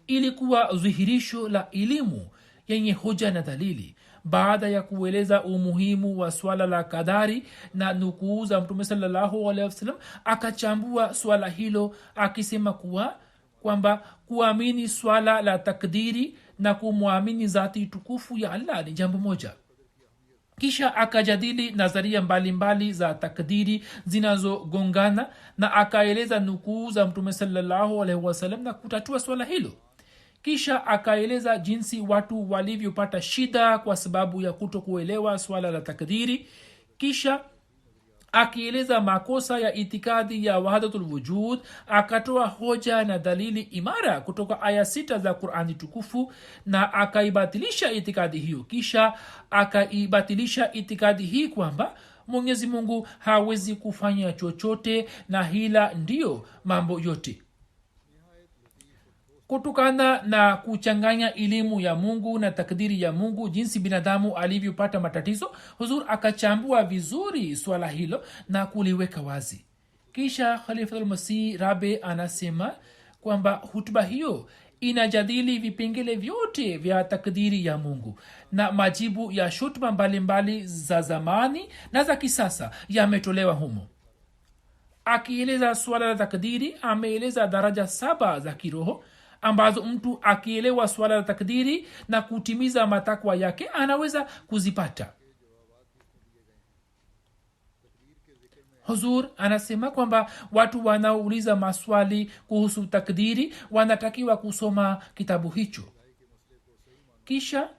Ilikuwa dhihirisho la elimu yenye hoja na dalili. Baada ya kueleza umuhimu wa swala la kadari na nukuu za Mtume sallallahu alaihi wasallam, akachambua swala hilo akisema kwamba kuamini swala la takdiri na kumwamini zati tukufu ya Allah ni jambo moja. Kisha akajadili nadharia mbalimbali za takdiri zinazogongana na akaeleza nukuu za Mtume sallallahu alaihi wasallam na kutatua swala hilo. Kisha akaeleza jinsi watu walivyopata shida kwa sababu ya kutokuelewa swala la takdiri. Kisha akieleza makosa ya itikadi ya wahdatul wujud, akatoa hoja na dalili imara kutoka aya 6 za Qur'ani tukufu na akaibatilisha itikadi hiyo. Kisha akaibatilisha itikadi hii kwamba Mwenyezi Mungu hawezi kufanya chochote na hila ndiyo mambo yote. Kutokana na kuchanganya elimu ya Mungu na takdiri ya Mungu, jinsi binadamu alivyopata matatizo, Huzur akachambua vizuri swala hilo na kuliweka wazi. kisha khalifatulmasih rabe anasema kwamba hutuba hiyo inajadili vipengele vyote vya takdiri ya mungu na majibu ya shutuma mbalimbali za zamani na za kisasa yametolewa humo. Akieleza suala la takdiri, ameeleza daraja 7 za kiroho ambazo mtu akielewa suala la takdiri na kutimiza matakwa yake anaweza kuzipata. Huzur anasema kwamba watu wanaouliza maswali kuhusu takdiri wanatakiwa kusoma kitabu hicho. Kisha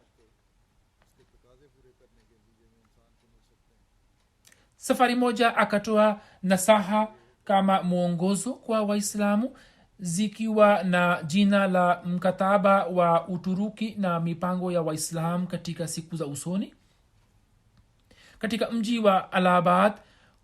safari moja akatoa nasaha kama mwongozo kwa Waislamu zikiwa na jina la mkataba wa Uturuki na mipango ya Waislamu katika siku za usoni. Katika mji wa Allahabad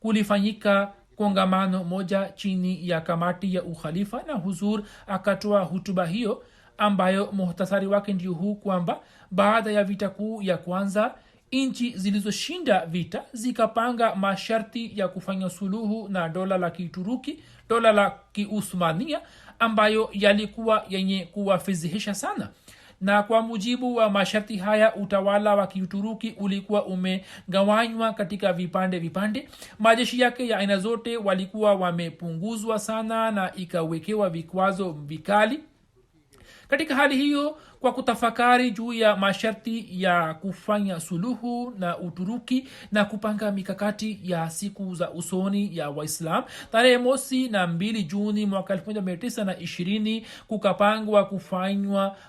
kulifanyika kongamano moja chini ya kamati ya ukhalifa na huzur akatoa hutuba hiyo ambayo muhtasari wake ndio huu kwamba baada ya vita kuu ya kwanza nchi zilizoshinda vita zikapanga masharti ya kufanya suluhu na dola la Kituruki, dola la Kiuthmania ambayo yalikuwa yenye kuwafedhehesha sana. Na kwa mujibu wa masharti haya utawala wa Kiuturuki ulikuwa umegawanywa katika vipande. Majeshi yake ya aina zote walikuwa wamepunguzwa sana na ikawekewa vikwazo vikali. Katika hali hiyo, kwa kutafakari juu ya masharti ya kufanya suluhu na Uturuki na kupanga mikakati ya siku za usoni ya Waislam, tarehe 1 na 2 Juni mwaka 1920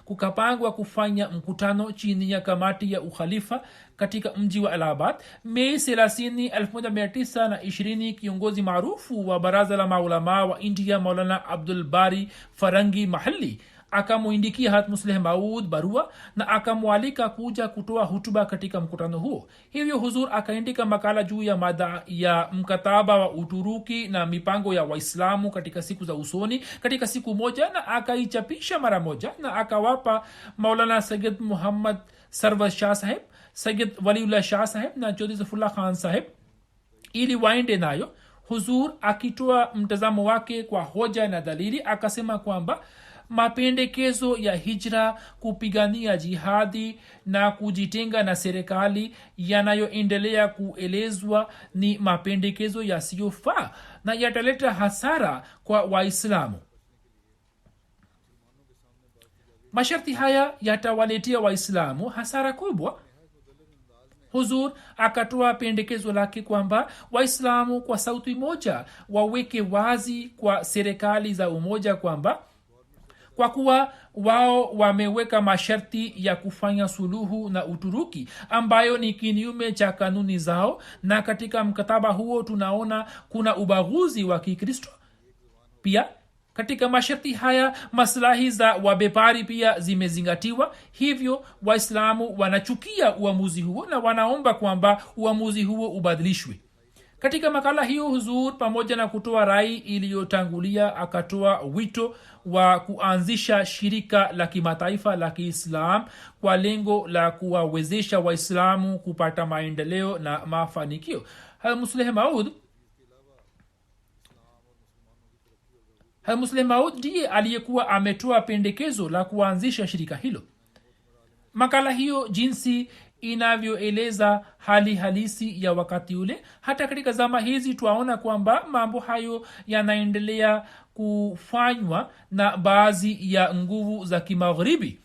kukapangwa kufanya mkutano chini ya kamati ya ukhalifa katika mji wa Allahabad. Mei 30, 1920 kiongozi maarufu wa baraza la maulama wa India Maulana Abdul Bari Farangi Mahalli akamuindikia Hat Musleh Maud barua na akamwalika kuja kutoa hutuba katika mkutano huo. Hivyo huzur akaandika makala juu ya mada ya mkataba wa Uturuki na mipango ya Waislamu katika siku za usoni katika siku moja, na akaichapisha mara moja na akawapa Maulana Sayyid Muhammad Sarwar Shah Saheb, Sayyid Waliullah Shah Saheb na Chaudhry Saifullah Khan Saheb ili waende nayo. Huzur akitoa mtazamo wake kwa hoja na dalili akasema kwamba mapendekezo ya hijra, kupigania jihadi na kujitenga na serikali yanayoendelea kuelezwa ni mapendekezo yasiyofaa na yataleta hasara kwa Waislamu. Masharti haya yatawaletea Waislamu hasara kubwa. Huzur akatoa pendekezo lake kwamba Waislamu kwa sauti moja waweke wazi kwa serikali za umoja kwamba kwa kuwa wao wameweka masharti ya kufanya suluhu na Uturuki ambayo ni kinyume cha kanuni zao, na katika mkataba huo tunaona kuna ubaguzi wa Kikristo. Pia katika masharti haya maslahi za wabepari pia zimezingatiwa. Hivyo Waislamu wanachukia uamuzi huo na wanaomba kwamba uamuzi huo ubadilishwe. Katika makala hiyo huzur pamoja na kutoa rai iliyotangulia akatoa wito wa kuanzisha shirika la kimataifa la Kiislam kwa lengo la kuwawezesha Waislamu kupata maendeleo na mafanikio. Musleh Maud ndiye aliyekuwa ametoa pendekezo la kuanzisha shirika hilo. Makala hiyo jinsi inavyoeleza hali halisi ya wakati ule. Hata katika zama hizi tuaona kwamba mambo hayo yanaendelea kufanywa na baadhi ya nguvu za kimagharibi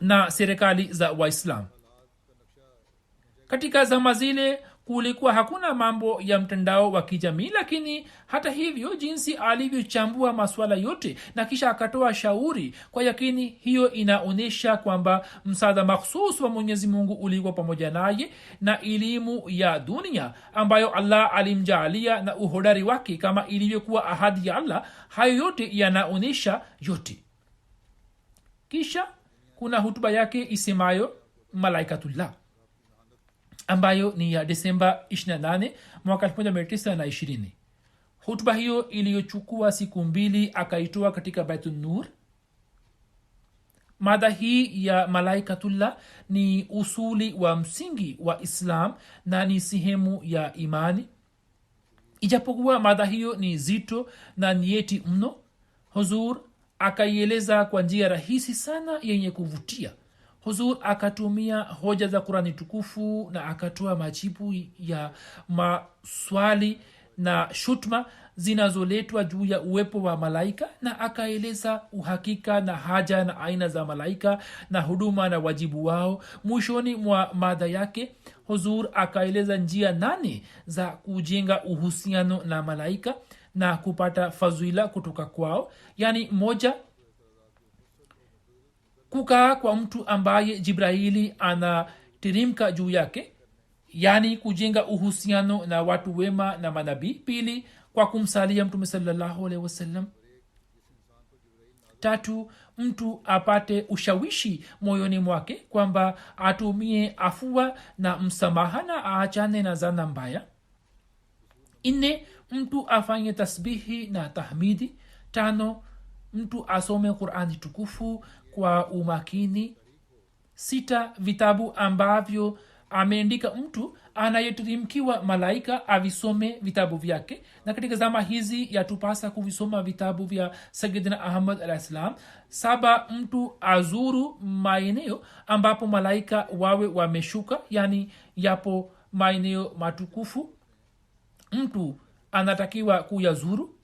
na serikali za Waislamu. Katika zama zile kulikuwa hakuna mambo ya mtandao wa kijamii, lakini hata hivyo jinsi alivyochambua masuala yote na kisha akatoa shauri, kwa yakini hiyo inaonyesha kwamba msaada makhsus wa Mwenyezi Mungu ulikuwa pamoja naye na elimu ya dunia ambayo Allah alimjaalia na uhodari wake kama ilivyokuwa ahadi ya Allah. Hayo yote yanaonyesha yote. Kisha kuna hutuba yake isemayo Malaikatullah ambayo ni ya Desemba 28 mwaka 1920. Hutuba hiyo iliyochukua siku 2 akaitoa katika Baitun Nur. Mada hii ya Malaikatullah ni usuli wa msingi wa Islam na ni sehemu ya imani. ijapokuwa mada hiyo ni zito na nyeti mno, huzur akaieleza kwa njia rahisi sana yenye kuvutia. Huzur akatumia hoja za Qurani tukufu na akatoa majibu ya maswali na shutma zinazoletwa juu ya uwepo wa malaika, na akaeleza uhakika na haja na aina za malaika na huduma na wajibu wao. Mwishoni mwa mada yake huzur akaeleza njia 8 za kujenga uhusiano na malaika na kupata fadhila kutoka kwao. Yani, 1, kukaa kwa mtu ambaye Jibraili anatirimka juu yake, yani kujenga uhusiano na watu wema na manabii. 2, kwa kumsalia mtume sallallahu alaihi wasallam. 3, mtu apate ushawishi moyoni mwake kwamba atumie afua na msamaha na aachane na zana mbaya. 4, mtu afanye tasbihi na tahmidi. 5, mtu asome Qurani tukufu kwa umakini. 6, vitabu ambavyo ameandika mtu anayeteremkiwa malaika avisome vitabu vyake, na katika zama hizi yatupasa kuvisoma vitabu vya Sayyidina Ahmad alayhis salam. 7, mtu azuru maeneo ambapo malaika wawe wameshuka, yani yapo maeneo matukufu mtu anatakiwa kuyazuru.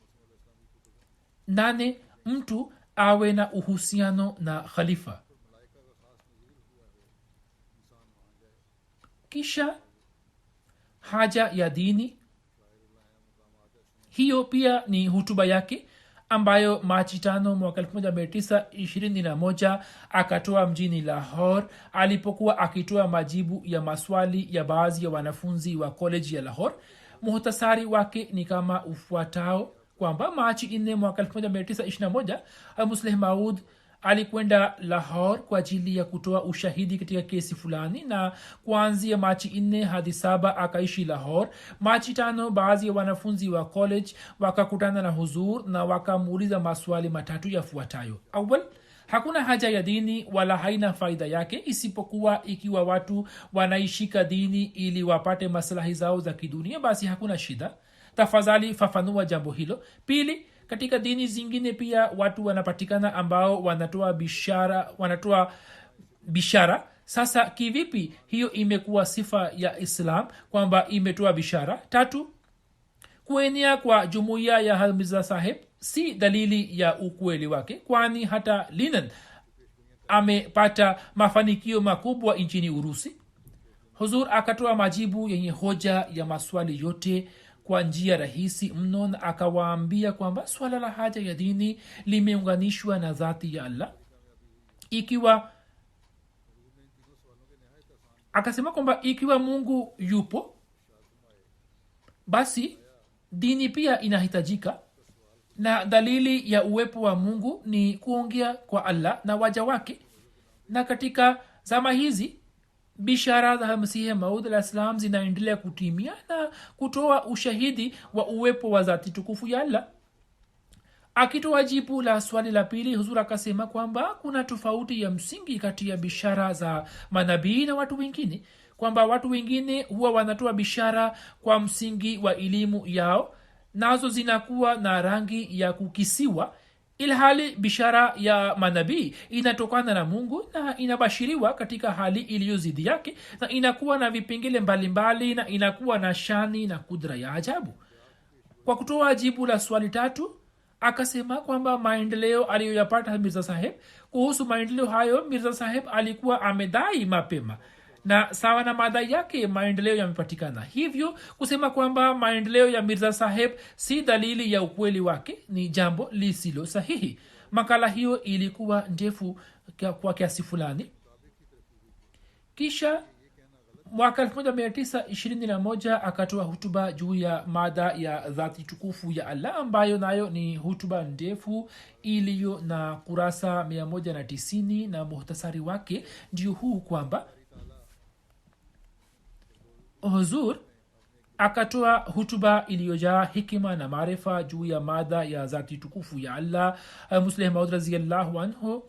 8, mtu awe na uhusiano na khalifa. Kisha haja ya dini, hiyo pia ni hutuba yake ambayo Machi 5 mwaka 1921 akatoa mjini Lahore alipokuwa akitoa majibu ya maswali ya baadhi ya wanafunzi wa college ya Lahore. Muhtasari wake ni kama ufuatao kwamba Machi 4 mwaka 1921 Musleh Maud alikwenda Lahore kwa ajili ya kutoa ushahidi katika kesi fulani, na kuanzia Machi 4 hadi 7 akaishi Lahore. Machi 5 baadhi ya wanafunzi wa college wakakutana na huzur na wakamuuliza maswali matatu yafuatayo. Awal, hakuna haja ya dini wala haina faida yake isipokuwa ikiwa watu wanaishika dini ili wapate maslahi zao za kidunia, basi hakuna shida. Tafadhali fafanua jambo hilo. 2, katika dini zingine pia watu wanapatikana ambao wanatoa bishara. Sasa kivipi hiyo imekuwa sifa ya Islam kwamba imetoa bishara? 3, kuenea kwa jumuiya ya Mirza Saheb si dalili ya ukweli wake, kwani hata Lenin amepata mafanikio makubwa nchini Urusi. Huzur akatoa majibu yenye hoja ya maswali yote kwa njia rahisi mno, na akawaambia kwamba swala la haja ya dini limeunganishwa na dhati ya Allah. Akasema kwamba ikiwa Mungu yupo, basi dini pia inahitajika, na dalili ya uwepo wa Mungu ni kuongea kwa Allah na waja wake. Na katika zama hizi bishara za Masihi Maud alayhis salam zinaendelea kutimia na kutoa ushahidi wa uwepo wa dhati tukufu ya Allah. Akitoa jibu la swali la pili, huzur akasema kwamba kuna tofauti ya msingi kati ya bishara za manabii na watu wengine, kwamba watu wengine huwa wanatoa bishara kwa msingi wa elimu yao, nazo zinakuwa na rangi ya kukisiwa, ilhali bishara ya manabii inatokana na Mungu na inabashiriwa katika hali iliyo zidi yake, na inakuwa na vipengele mbalimbali na inakuwa na shani na kudra ya ajabu. Kwa kutoa jibu la swali 3, akasema kwamba maendeleo aliyoyapata Mirza Saheb, kuhusu maendeleo hayo Mirza Saheb alikuwa amedai mapema, na sawa na madai yake maendeleo yamepatikana. Hivyo kusema kwamba maendeleo ya Mirza Saheb si dalili ya ukweli wake ni jambo lisilo sahihi. Makala hiyo ilikuwa ndefu kwa kiasi fulani. Kisha mwaka 1921 akatoa hutuba juu ya mada ya dhati tukufu ya Allah, ambayo nayo ni hutuba ndefu iliyo na kurasa 190, na muhtasari wake ndio huu kwamba huzur akatoa hutuba iliyojaa hikima na maarifa juu ya mada ya dhati tukufu ya Allah. Musleh Maud radhiyallahu anhu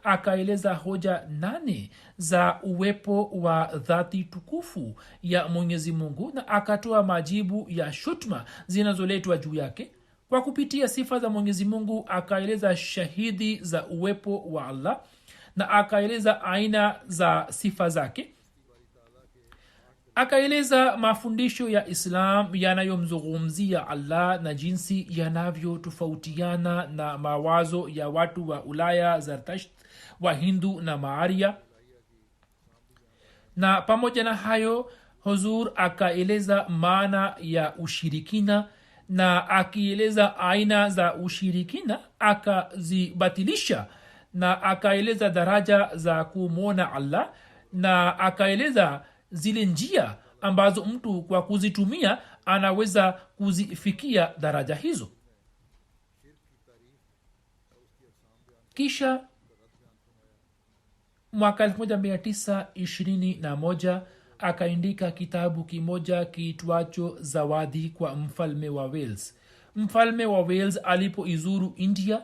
akaeleza hoja 8 za uwepo wa dhati tukufu ya mwenyezi mungu na akatoa majibu ya shutma zinazoletwa juu yake. Kwa kupitia sifa za mwenyezi mungu akaeleza shahidi za uwepo wa allah na akaeleza aina za sifa zake. Akaeleza mafundisho ya islam yanayomzungumzia allah na jinsi yanavyotofautiana na mawazo ya watu wa ulaya, zartasht, wahindu na maaria. Na pamoja na hayo huzur akaeleza maana ya ushirikina na akieleza aina za ushirikina akazibatilisha na akaeleza daraja za kumwona allah na akaeleza zile njia ambazo mtu kwa kuzitumia anaweza kuzifikia daraja hizo. Kisha mwaka 1921 akaandika kitabu kimoja kiitwacho zawadi kwa mfalme wa Wales. Mfalme wa Wales alipoizuru India,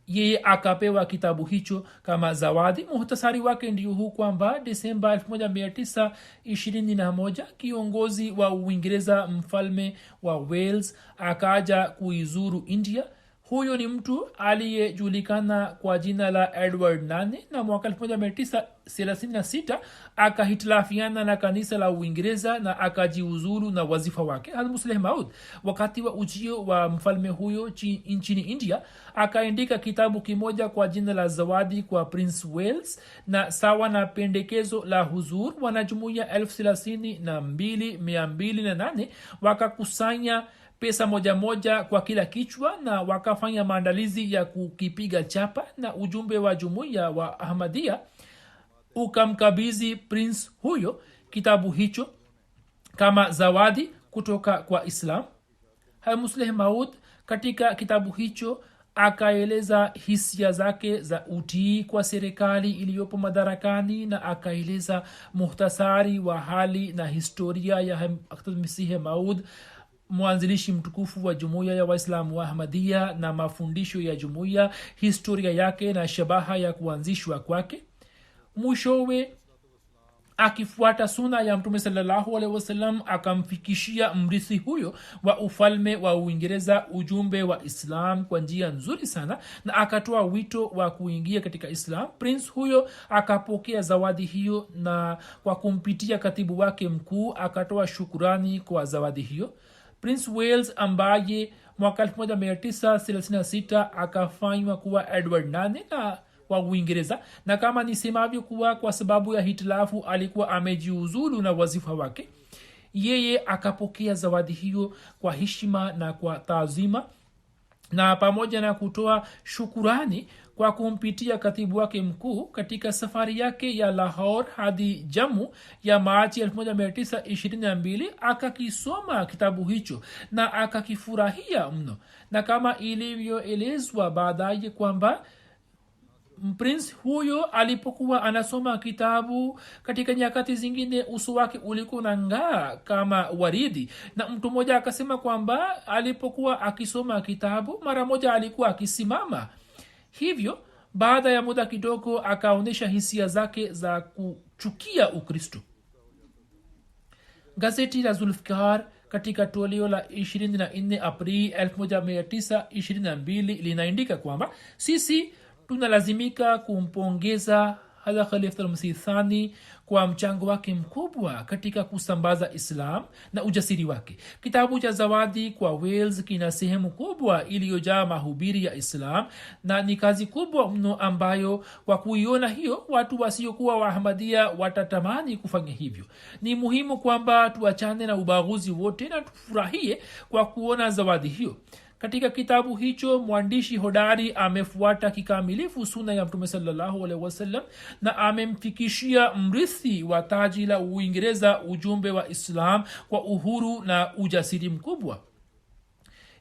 yeye akapewa kitabu hicho kama zawadi. Muhtasari wake ndio huu kwamba Desemba 1921 kiongozi wa Uingereza, mfalme wa Wales, akaja kuizuru India. Huyo ni mtu aliyejulikana kwa jina la Edward VIII na mwaka 1936 akahitilafiana na kanisa la Uingereza na akajiuzulu na wazifa wake. Musleh Maud wakati wa ujio wa mfalme huyo nchini India akaandika kitabu kimoja kwa jina la zawadi kwa Prince Wales, na sawa na pendekezo la huzur wanajumuiya 32,208 wakakusanya pesa moja kwa kila kichwa na wakafanya maandalizi ya kukipiga chapa, na ujumbe wa jumuiya wa Ahmadiyya ukamkabidhi prince huyo kitabu hicho kama zawadi kutoka kwa Islam. Musleh Maud katika kitabu hicho akaeleza hisia zake za utii kwa serikali iliyopo madarakani na akaeleza muhtasari wa hali na historia ya Masihi Maud, mwanzilishi mtukufu wa jumuiya ya Waislamu wa Ahmadiyya, na mafundisho ya jumuiya, historia yake na shabaha ya kuanzishwa kwake. Mwishowe akifuata suna ya Mtume sallallahu alaihi wasallam akamfikishia mrithi huyo wa ufalme wa Uingereza ujumbe wa Islam kwa njia nzuri sana na akatoa wito wa kuingia katika Islam. Prince huyo akapokea zawadi hiyo na kwa kumpitia katibu wake mkuu akatoa shukurani kwa zawadi hiyo. Prince Wales ambaye mwaka 1936 akafanywa kuwa Edward VIII na wa Uingereza, na kama nisemavyo kuwa kwa sababu ya hitilafu alikuwa amejiuzulu na wazifa wake, yeye akapokea zawadi hiyo kwa heshima na kwa taazima, na pamoja na kutoa shukurani kwa kumpitia katibu wake mkuu katika safari yake ya Lahore hadi Jammu ya Machi 1922 akakisoma kitabu hicho na akakifurahia mno, na kama ilivyoelezwa baadaye kwamba prince huyo alipokuwa anasoma kitabu katika nyakati zingine uso wake ulikuwa unang'aa kama waridi, na mtu mmoja akasema kwamba alipokuwa akisoma kitabu mara moja alikuwa akisimama. Hivyo baada ya muda kidogo akaonyesha hisia zake za kuchukia Ukristo. Gazeti la Zulfikar katika toleo la 24 Aprili 1922 linaandika kwamba sisi tunalazimika kumpongeza Hadhrat Khalifatul Masih Thani kwa mchango wake mkubwa katika kusambaza Islam na ujasiri wake. Kitabu cha zawadi kwa Wales kina sehemu kubwa iliyojaa mahubiri ya Islam na ni kazi kubwa mno ambayo kwa kuiona hiyo watu wasiokuwa wa Ahmadiyya watatamani kufanya hivyo. Ni muhimu kwamba tuachane na ubaguzi wote na tufurahie kwa kuona zawadi hiyo. Katika kitabu hicho mwandishi hodari amefuata kikamilifu suna ya Mtume sallallahu alaihi wasallam na amemfikishia mrithi wa taji la Uingereza ujumbe wa Islam kwa uhuru na ujasiri mkubwa.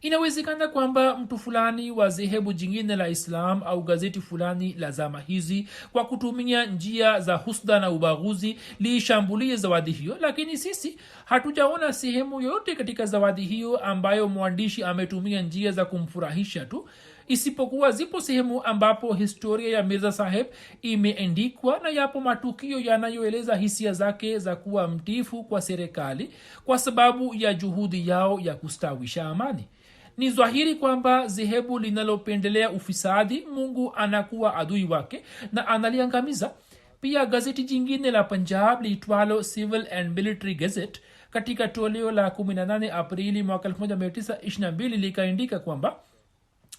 Inawezekana kwamba mtu fulani wa dhehebu jingine la Islam au gazeti fulani la zama hizi kwa kutumia njia za husda na ubaguzi liishambulie zawadi hiyo, lakini sisi hatujaona sehemu yoyote katika zawadi hiyo ambayo mwandishi ametumia njia za kumfurahisha tu. isipokuwa zipo sehemu ambapo historia ya Mirza Saheb imeendikwa na yapo matukio yanayoeleza hisia zake za kuwa mtiifu kwa serikali kwa sababu ya juhudi yao ya kustawisha amani. Ni dhahiri kwamba dhehebu linalopendelea ufisadi, Mungu anakuwa adui wake na analiangamiza. Pia gazeti jingine la Punjab liitwalo Civil and Military Gazette katika toleo la 18 Aprili mwaka 1922 likaandika kwamba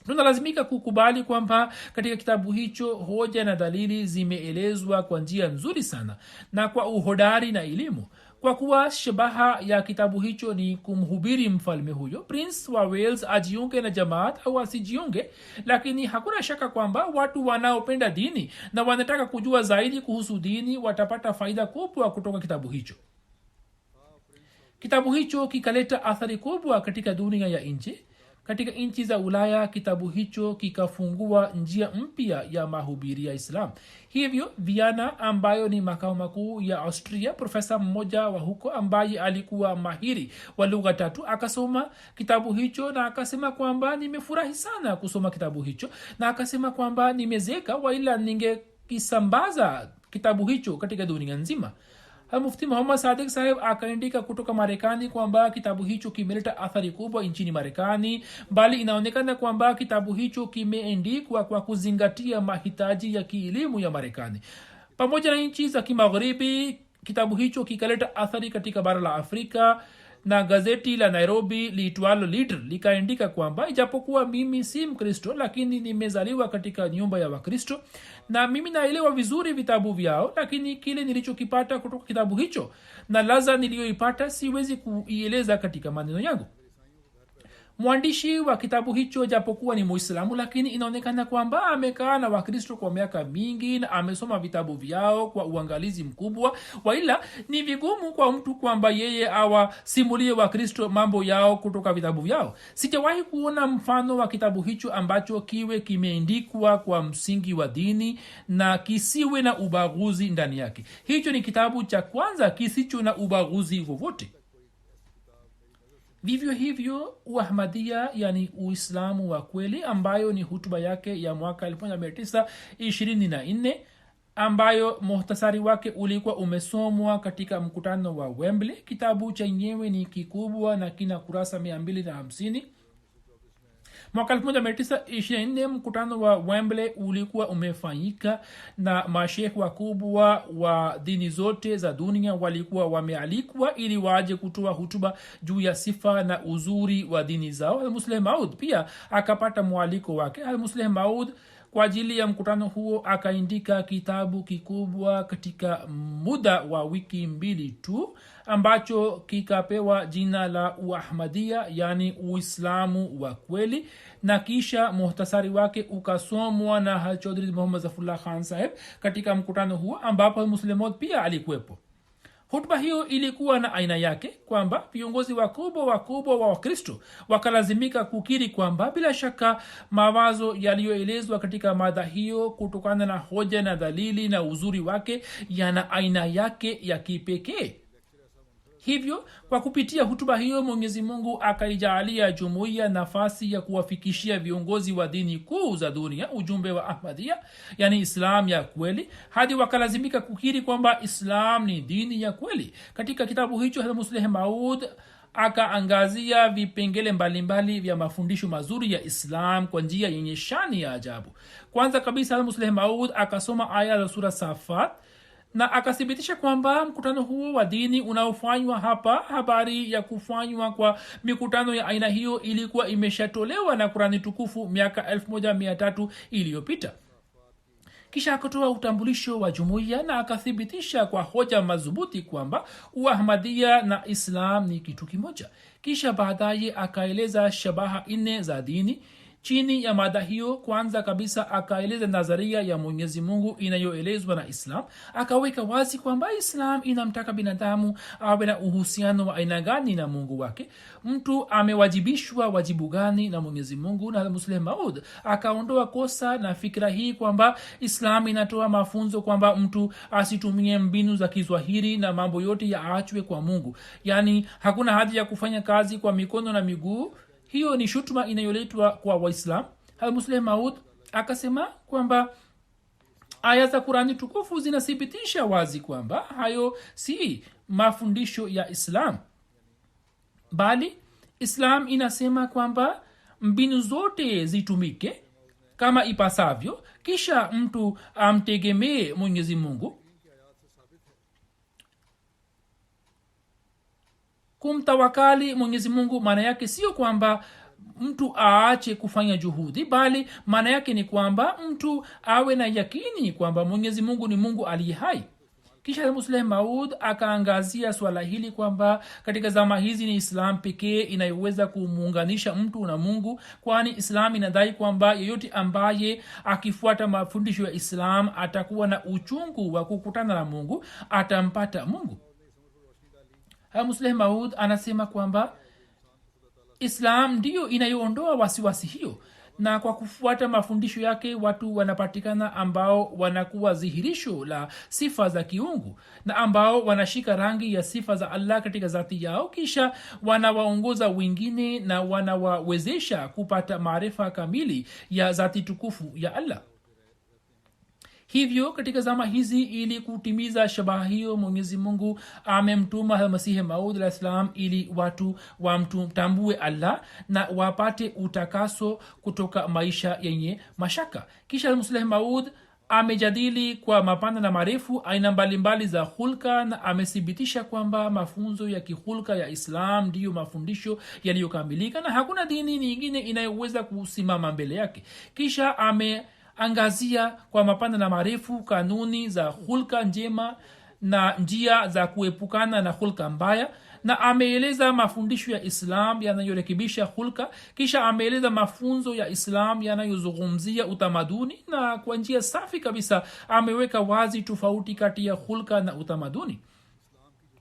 tunalazimika kukubali kwamba katika kitabu hicho hoja na dalili zimeelezwa kwa njia nzuri sana na kwa uhodari na elimu. Kwa kuwa shabaha ya kitabu hicho ni kumhubiri mfalme huyo, Prince wa Wales ajiunge na jamaat au asijiunge, lakini hakuna shaka kwamba watu wanaopenda dini na wanataka kujua zaidi kuhusu dini watapata faida kubwa kutoka kitabu hicho. Kitabu hicho kikaleta athari kubwa katika dunia ya nje. Katika nchi za Ulaya kitabu hicho kikafungua njia mpya ya mahubiri ya Islam. Hivyo Vienna, ambayo ni makao makuu ya Austria, profesa mmoja wa huko ambaye alikuwa mahiri wa lugha tatu akasoma kitabu hicho na akasema kwamba nimefurahi sana kusoma kitabu hicho, na akasema kwamba nimezeka waila ningekisambaza kitabu hicho katika dunia nzima. Mufti Muhammad Sadiq Saheb akaandika kutoka Marekani kwamba kitabu hicho kimeleta athari kubwa nchini Marekani, bali inaonekana kwamba kitabu hicho kimeandikwa kwa kuzingatia mahitaji ya kielimu ya Marekani. Pamoja na nchi za kimagharibi, kitabu hicho kikaleta athari katika bara la Afrika, na gazeti la Nairobi liitwalo Leader likaandika kwamba ijapokuwa mimi si Mkristo, lakini nimezaliwa katika nyumba ya Wakristo na mimi naelewa vizuri vitabu vyao, lakini kile nilichokipata kutoka kitabu hicho na ladha niliyoipata siwezi kuieleza katika maneno yangu. Mwandishi wa kitabu hicho japokuwa ni Muislamu, lakini inaonekana kwamba amekaa na Wakristo kwa miaka mingi na amesoma vitabu vyao kwa uangalizi mkubwa, waila ni vigumu kwa mtu kwamba yeye awasimulie Wakristo mambo yao kutoka vitabu vyao. Sijawahi kuona mfano wa kitabu hicho ambacho kiwe kimeandikwa kwa msingi wa dini na kisiwe na ubaguzi ndani yake. Hicho ni kitabu cha kwanza kisicho na ubaguzi wowote. Vivyo hivyo Uahmadia, yani Uislamu wa kweli, ambayo ni hutuba yake ya mwaka 1924 ambayo muhtasari wake ulikuwa umesomwa katika mkutano wa Wembley. Kitabu chenyewe ni kikubwa na kina kurasa 250. Mwaka 1924 mkutano wa Wembley ulikuwa umefanyika na mashekh wakubwa wa dini zote za dunia walikuwa wamealikwa ili waje kutoa hutuba juu ya sifa na uzuri wa dini zao. Al-Musleh Maud pia akapata mwaliko wake. Al-Musleh Maud kwa ajili ya mkutano huo akaandika kitabu kikubwa katika muda wa wiki 2 tu ambacho kikapewa jina la Uahmadia, yani Uislamu wa kweli, na kisha muhtasari wake ukasomwa na Chaudhry Muhammad Zafrullah Khan Saheb katika mkutano huo ambapo Muslimot pia alikuwepo. Hutuba hiyo ilikuwa na aina yake kwamba viongozi wakubwa wa Wakristo wakalazimika kukiri kwamba bila shaka mawazo yaliyoelezwa katika mada hiyo kutokana na hoja na dalili na uzuri wake yana aina yake ya kipekee. Hivyo kwa kupitia hutuba hiyo Mwenyezi Mungu akaijalia jumuiya nafasi ya kuwafikishia viongozi wa dini kuu za dunia ujumbe wa Ahmadiyya, yani Islam ya kweli, hadi wakalazimika kukiri kwamba Islam ni dini ya kweli. Katika kitabu hicho Al-Musleh Maud akaangazia vipengele mbalimbali vya mafundisho mazuri ya Islam kwa njia yenye shani ya ajabu. Kwanza kabisa Al-Musleh Maud akasoma aya za sura Safat na akathibitisha kwamba mkutano huo wa dini unaofanywa hapa, habari ya kufanywa kwa mikutano ya aina hiyo ilikuwa imeshatolewa na Qur'ani tukufu miaka 1300 iliyopita. Kisha akatoa utambulisho wa jumuiya na akathibitisha kwa hoja madhubuti kwamba Uahmadia na Islam ni kitu kimoja. Kisha baadaye akaeleza shabaha 4 za dini. Chini ya mada hiyo, kwanza kabisa akaeleza nadharia ya Mwenyezi Mungu inayoelezwa na Islam. Akaweka wazi kwamba Islam inamtaka binadamu awe na uhusiano wa aina gani na Mungu wake, mtu amewajibishwa wajibu gani na Mwenyezi Mungu. Na Musleh Maud akaondoa kosa na fikra hii kwamba Islam inatoa mafunzo kwamba mtu asitumie mbinu za kizwahiri na mambo yote yaachwe kwa Mungu, yani hakuna haja ya kufanya kazi kwa mikono na miguu. Hiyo ni shutuma inayoletwa kwa Waislamu. Musleh Maud akasema kwamba aya za Qurani tukufu zinathibitisha wazi kwamba hayo si mafundisho ya Islam, bali Islam inasema kwamba mbinu zote zitumike kama ipasavyo, kisha mtu amtegemee Mwenyezi Mungu. Kumtawakali Mwenyezi Mungu maana yake sio kwamba mtu aache kufanya juhudi, bali maana yake ni kwamba mtu awe na yakini kwamba Mwenyezi Mungu ni Mungu aliye hai. Kisha Musleh Maud akaangazia swala hili kwamba katika zama hizi ni Islam pekee inayoweza kumuunganisha mtu na Mungu, kwani Islam inadai kwamba yeyote ambaye akifuata mafundisho ya Islam atakuwa na uchungu wa kukutana na Mungu, atampata Mungu. Musleh Maud anasema kwamba Islam ndiyo inayoondoa wasiwasi hiyo, na kwa kufuata mafundisho yake watu wanapatikana ambao wanakuwa dhihirisho la sifa za kiungu na ambao wanashika rangi ya sifa za Allah katika zati yao, kisha wanawaongoza wengine na wanawawezesha kupata maarifa kamili ya zati tukufu ya Allah. Hivyo katika zama hizi ili kutimiza shabaha hiyo, Mwenyezi Mungu amemtuma Masihi Maud alayhis salam ili watu wamtambue Allah na wapate utakaso kutoka maisha yenye mashaka. Kisha Musleh Maud amejadili kwa mapana na marefu aina mbalimbali za hulka na amethibitisha kwamba mafunzo ya kihulka ya Islam ndiyo mafundisho yaliyokamilika na hakuna dini nyingine inayoweza kusimama mbele yake. Kisha angazia kwa mapana na marefu kanuni za hulka njema na njia za kuepukana na hulka mbaya, na ameeleza mafundisho ya Islam yanayorekebisha hulka. Kisha ameeleza mafunzo ya Islam yanayozungumzia utamaduni, na kwa njia safi kabisa ameweka wazi tofauti kati ya hulka na utamaduni.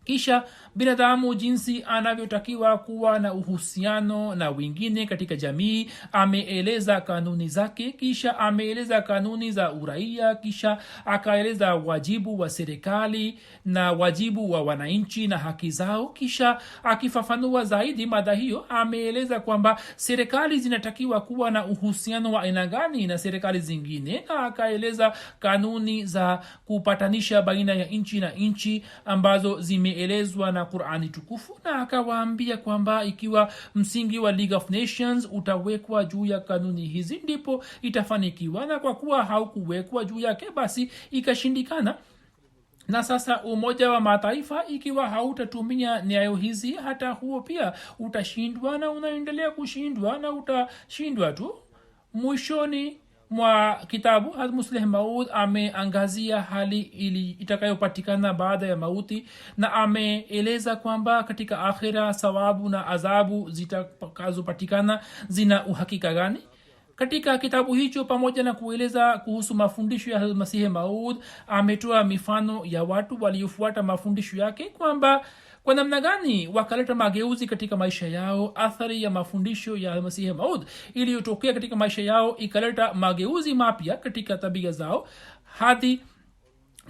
Kisha binadamu jinsi anavyotakiwa kuwa na uhusiano na wengine katika jamii ameeleza kanuni zake. Kisha ameeleza kanuni za uraia. Kisha akaeleza wajibu wa serikali na wajibu wa wananchi na haki zao. Kisha akifafanua zaidi mada hiyo ameeleza kwamba serikali zinatakiwa kuwa na uhusiano wa aina gani na serikali zingine, na akaeleza kanuni za kupatanisha baina ya nchi na nchi ambazo zimeelezwa na Qur'ani tukufu, na akawaambia kwamba ikiwa msingi wa League of Nations utawekwa juu ya kanuni hizi ndipo itafanikiwa, na kwa kuwa haukuwekwa juu yake basi ikashindikana. Na sasa Umoja wa Mataifa ikiwa hautatumia nyayo hizi, hata huo pia utashindwa na unaendelea kushindwa na utashindwa tu. Mwishoni mwa kitabu Musleh Maud ameangazia hali ili itakayopatikana baada ya mauti, na ameeleza kwamba katika akhira sawabu na adhabu zitakazopatikana zina uhakika gani. Katika kitabu hicho pamoja na kueleza kuhusu mafundisho ya Masihi Maud, ametoa mifano ya watu waliofuata mafundisho yake kwamba kwa namna gani wakaleta mageuzi katika maisha yao. Athari ya mafundisho ya Masihi Maud iliyotokea katika maisha yao ikaleta mageuzi mapya katika tabia zao hadi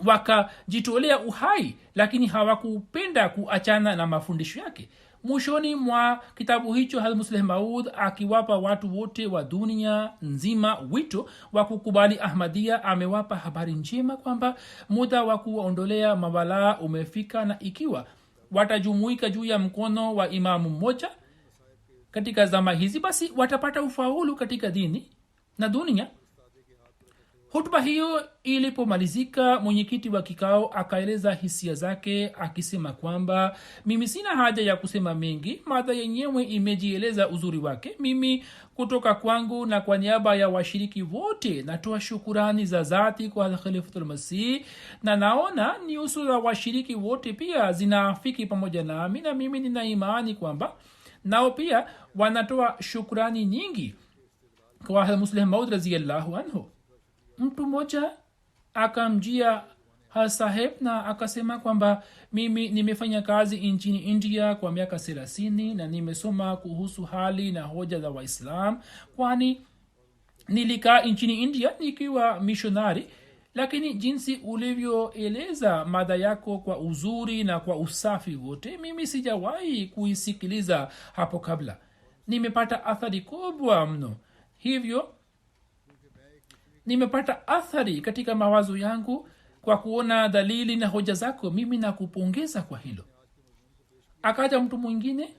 wakajitolea uhai, lakini hawakupenda kuachana na mafundisho yake. Mwishoni mwa kitabu hicho Musleh Maud akiwapa watu wote wa dunia nzima wito wa kukubali Ahmadiyya, amewapa habari njema kwamba muda wa kuondolea mawala umefika, na ikiwa watajumuika juu ya mkono wa imamu mmoja katika zama hizi basi watapata ufaulu katika dini na dunia. Hotuba hiyo ilipomalizika, mwenyekiti wa kikao akaeleza hisia zake akisema kwamba mimi sina haja ya kusema mengi, mada yenyewe imejieleza uzuri wake. Mimi kutoka kwangu na kwa niaba ya washiriki wote natoa shukurani za dhati kwa Khalifatul Masih, na naona nyuso za washiriki wote pia zinaafiki pamoja nami, na mimi nina imani kwamba nao pia wanatoa shukurani nyingi kwa Musleh Maud radhiyallahu anhu. Mtu mmoja akamjia Saheb na akasema kwamba mimi nimefanya kazi nchini India kwa miaka 30 na nimesoma kuhusu hali na hoja za Waislam, kwani nilikaa nchini India nikiwa missionary, lakini jinsi ulivyoeleza mada yako kwa uzuri na kwa usafi wote mimi sijawahi kuisikiliza hapo kabla. Nimepata athari kubwa mno. Hivyo nimepata athari katika mawazo yangu kwa kuona dalili na hoja zako, mimi nakupongeza kwa hilo. Akaja mtu mwingine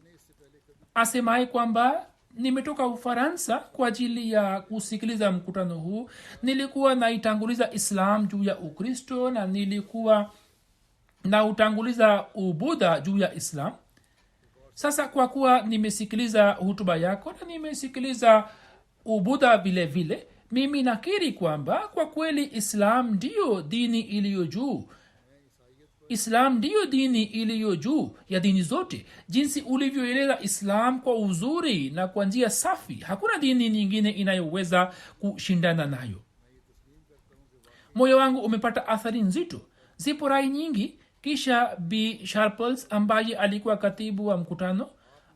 asemaye kwamba nimetoka Ufaransa kwa ajili ya kusikiliza mkutano huu. Nilikuwa naitanguliza Islam juu ya Ukristo na nilikuwa nautanguliza Ubudha juu ya Islam. Sasa kwa kuwa nimesikiliza hutuba yako na nimesikiliza Ubudha vile vile, mimi nakiri kwamba kwa kweli Islam ndiyo dini iliyo juu. Islam ndiyo dini iliyo juu ya dini zote. Jinsi ulivyoeleza Islam kwa uzuri na kwa njia safi, hakuna dini nyingine inayoweza kushindana nayo. Moyo wangu umepata athari nzito. Zipo rai nyingi. Kisha B Sharples ambaye alikuwa katibu wa mkutano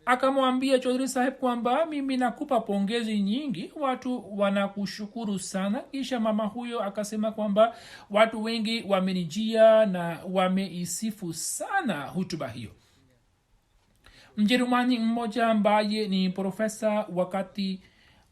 akamwambia Chaudhry Saheb kwamba mimi nakupa pongezi nyingi, watu wanakushukuru sana. Kisha mama huyo akasema kwamba watu wengi wamenijia na wameisifu sana hutuba hiyo. Mjerumani mmoja ambaye ni profesa, wakati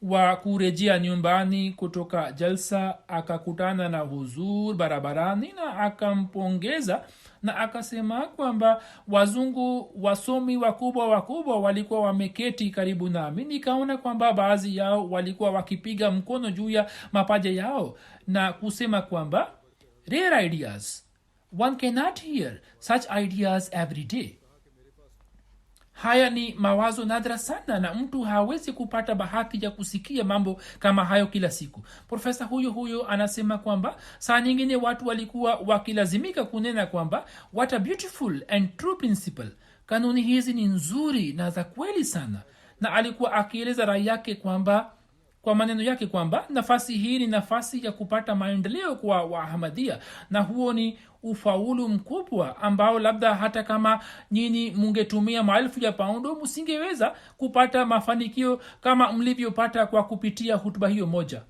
wa kurejea nyumbani kutoka jalsa akakutana na Huzur barabarani na akampongeza na akasema kwamba wazungu wasomi wakubwa walikuwa wameketi karibu nami. Nikaona kwamba baadhi yao walikuwa wakipiga mkono juu ya mapaja yao na kusema kwamba rare ideas, one cannot hear such ideas every day. Haya ni mawazo nadra sana na mtu hawezi kupata bahati ya kusikia mambo kama hayo kila siku. Profesa huyo anasema kwamba saa nyingine watu walikuwa wakilazimika kunena kwamba what a beautiful and true principle, kanuni hizi ni nzuri na za kweli sana. Na alikuwa akieleza rai yake kwamba, kwa maneno yake kwamba nafasi hii ni nafasi ya kupata maendeleo kwa Waahmadiyya, na huo ni ufaulu mkubwa ambao labda hata kama nyinyi mungetumia maelfu ya paundo msingeweza kupata mafanikio kama mlivyopata kwa kupitia hutuba hiyo moja.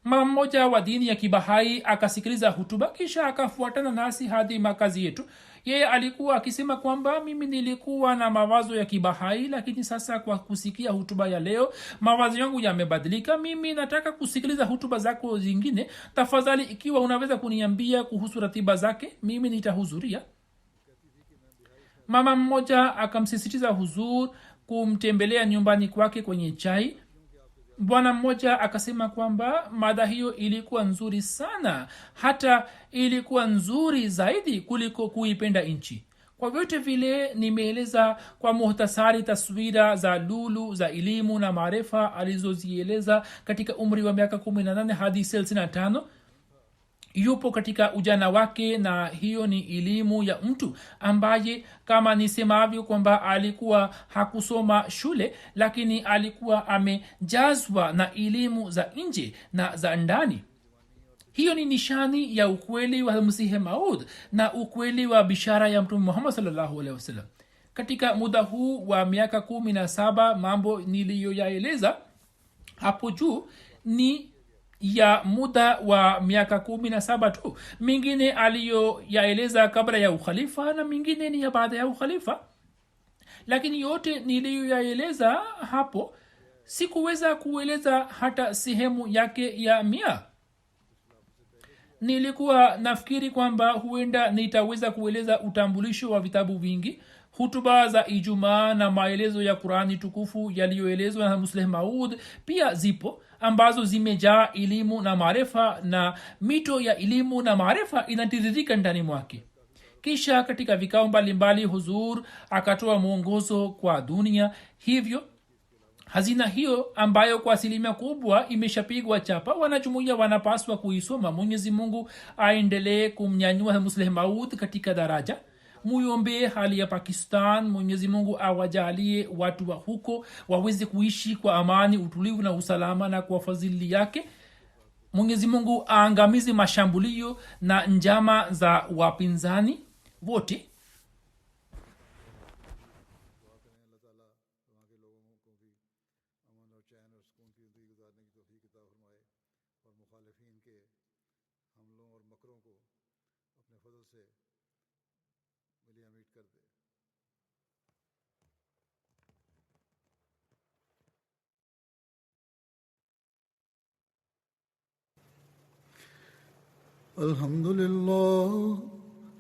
Mama mmoja wa dini ya Kibahai akasikiliza hutuba kisha akafuatana nasi hadi makazi yetu. Yeye alikuwa akisema kwamba mimi nilikuwa na mawazo ya Kibahai, lakini sasa kwa kusikia hutuba ya leo mawazo yangu yamebadilika. Mimi nataka kusikiliza hutuba zako zingine. Tafadhali ikiwa unaweza kuniambia kuhusu ratiba zake, mimi nitahudhuria. Mama mmoja akamsisitiza Huzur kumtembelea nyumbani kwake kwenye chai. Bwana mmoja akasema kwamba mada hiyo ilikuwa nzuri sana, hata ilikuwa nzuri zaidi kuliko kuipenda nchi. Kwa vyote vile nimeeleza kwa muhtasari taswira za lulu za elimu na maarifa alizozieleza katika umri wa miaka 18 hadi 35. Yupo katika ujana wake, na hiyo ni elimu ya mtu ambaye kama nisemavyo kwamba alikuwa hakusoma shule, lakini alikuwa amejazwa na elimu za nje na za ndani. Hiyo ni nishani ya ukweli wa Masihi Maud na ukweli wa bishara ya Mtume Muhammad sallallahu alaihi wasallam. Katika muda huu wa miaka 17 mambo niliyoyaeleza hapo juu ni ya muda wa miaka 17 tu. Mingine aliyoyaeleza kabla ya ukhalifa na mingine ni ya baada ya ukhalifa, lakini yote niliyoyaeleza hapo sikuweza kueleza hata sehemu yake ya 100. Nilikuwa nafikiri kwamba huenda nitaweza kueleza utambulisho wa vitabu vingi, hutuba za Ijumaa na maelezo ya Qurani tukufu yaliyoelezwa na Musleh Maud pia zipo, ambazo zimejaa elimu na maarifa, na mito ya elimu na maarifa inatiririka ndani mwake. Kisha katika vikao mbalimbali Huzur akatoa mwongozo kwa dunia. Hivyo hazina hiyo ambayo kwa asilimia kubwa imeshapigwa chapa, wanajumuiya wanapaswa kuisoma. Mwenyezi Mungu aendelee kumnyanyua Musleh Maud katika daraja. Muombe hali ya Pakistan. Mwenyezi Mungu awajalie watu wa huko waweze kuishi kwa amani, utulivu na usalama, na kwa fadhili yake Mwenyezi Mungu aangamize mashambulio na njama za wapinzani wote. الحمد لله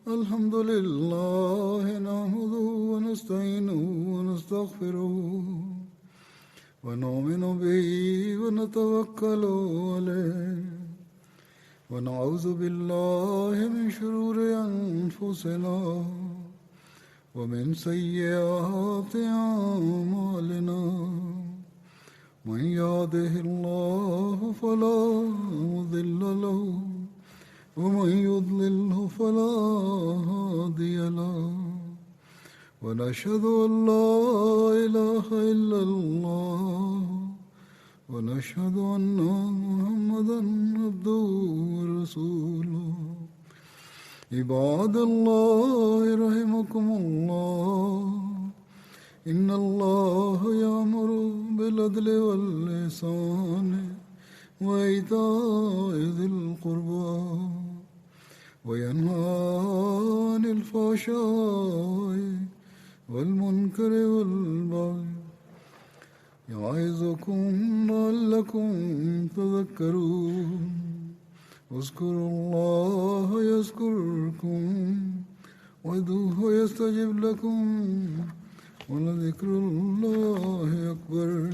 الحمد لله نحمده ونستعينه ونستغفره ونؤمن به ونتوكل عليه ونعوذ بالله من شرور أنفسنا ومن سيئات أعمالنا من يهده الله فلا مضل له ومن يضلله فلا هادي له ونشهد أن لا إله إلا الله ونشهد أن محمدا عبده ورسوله عباد الله رحمكم الله إن الله يأمر بالعدل والإحسان وإيتاء ذي القربى وينهى عن الفحشاء والمنكر والبغي يعظكم لعلكم تذكرون اذكروا الله يذكركم وادعوه يستجب لكم ولذكر الله أكبر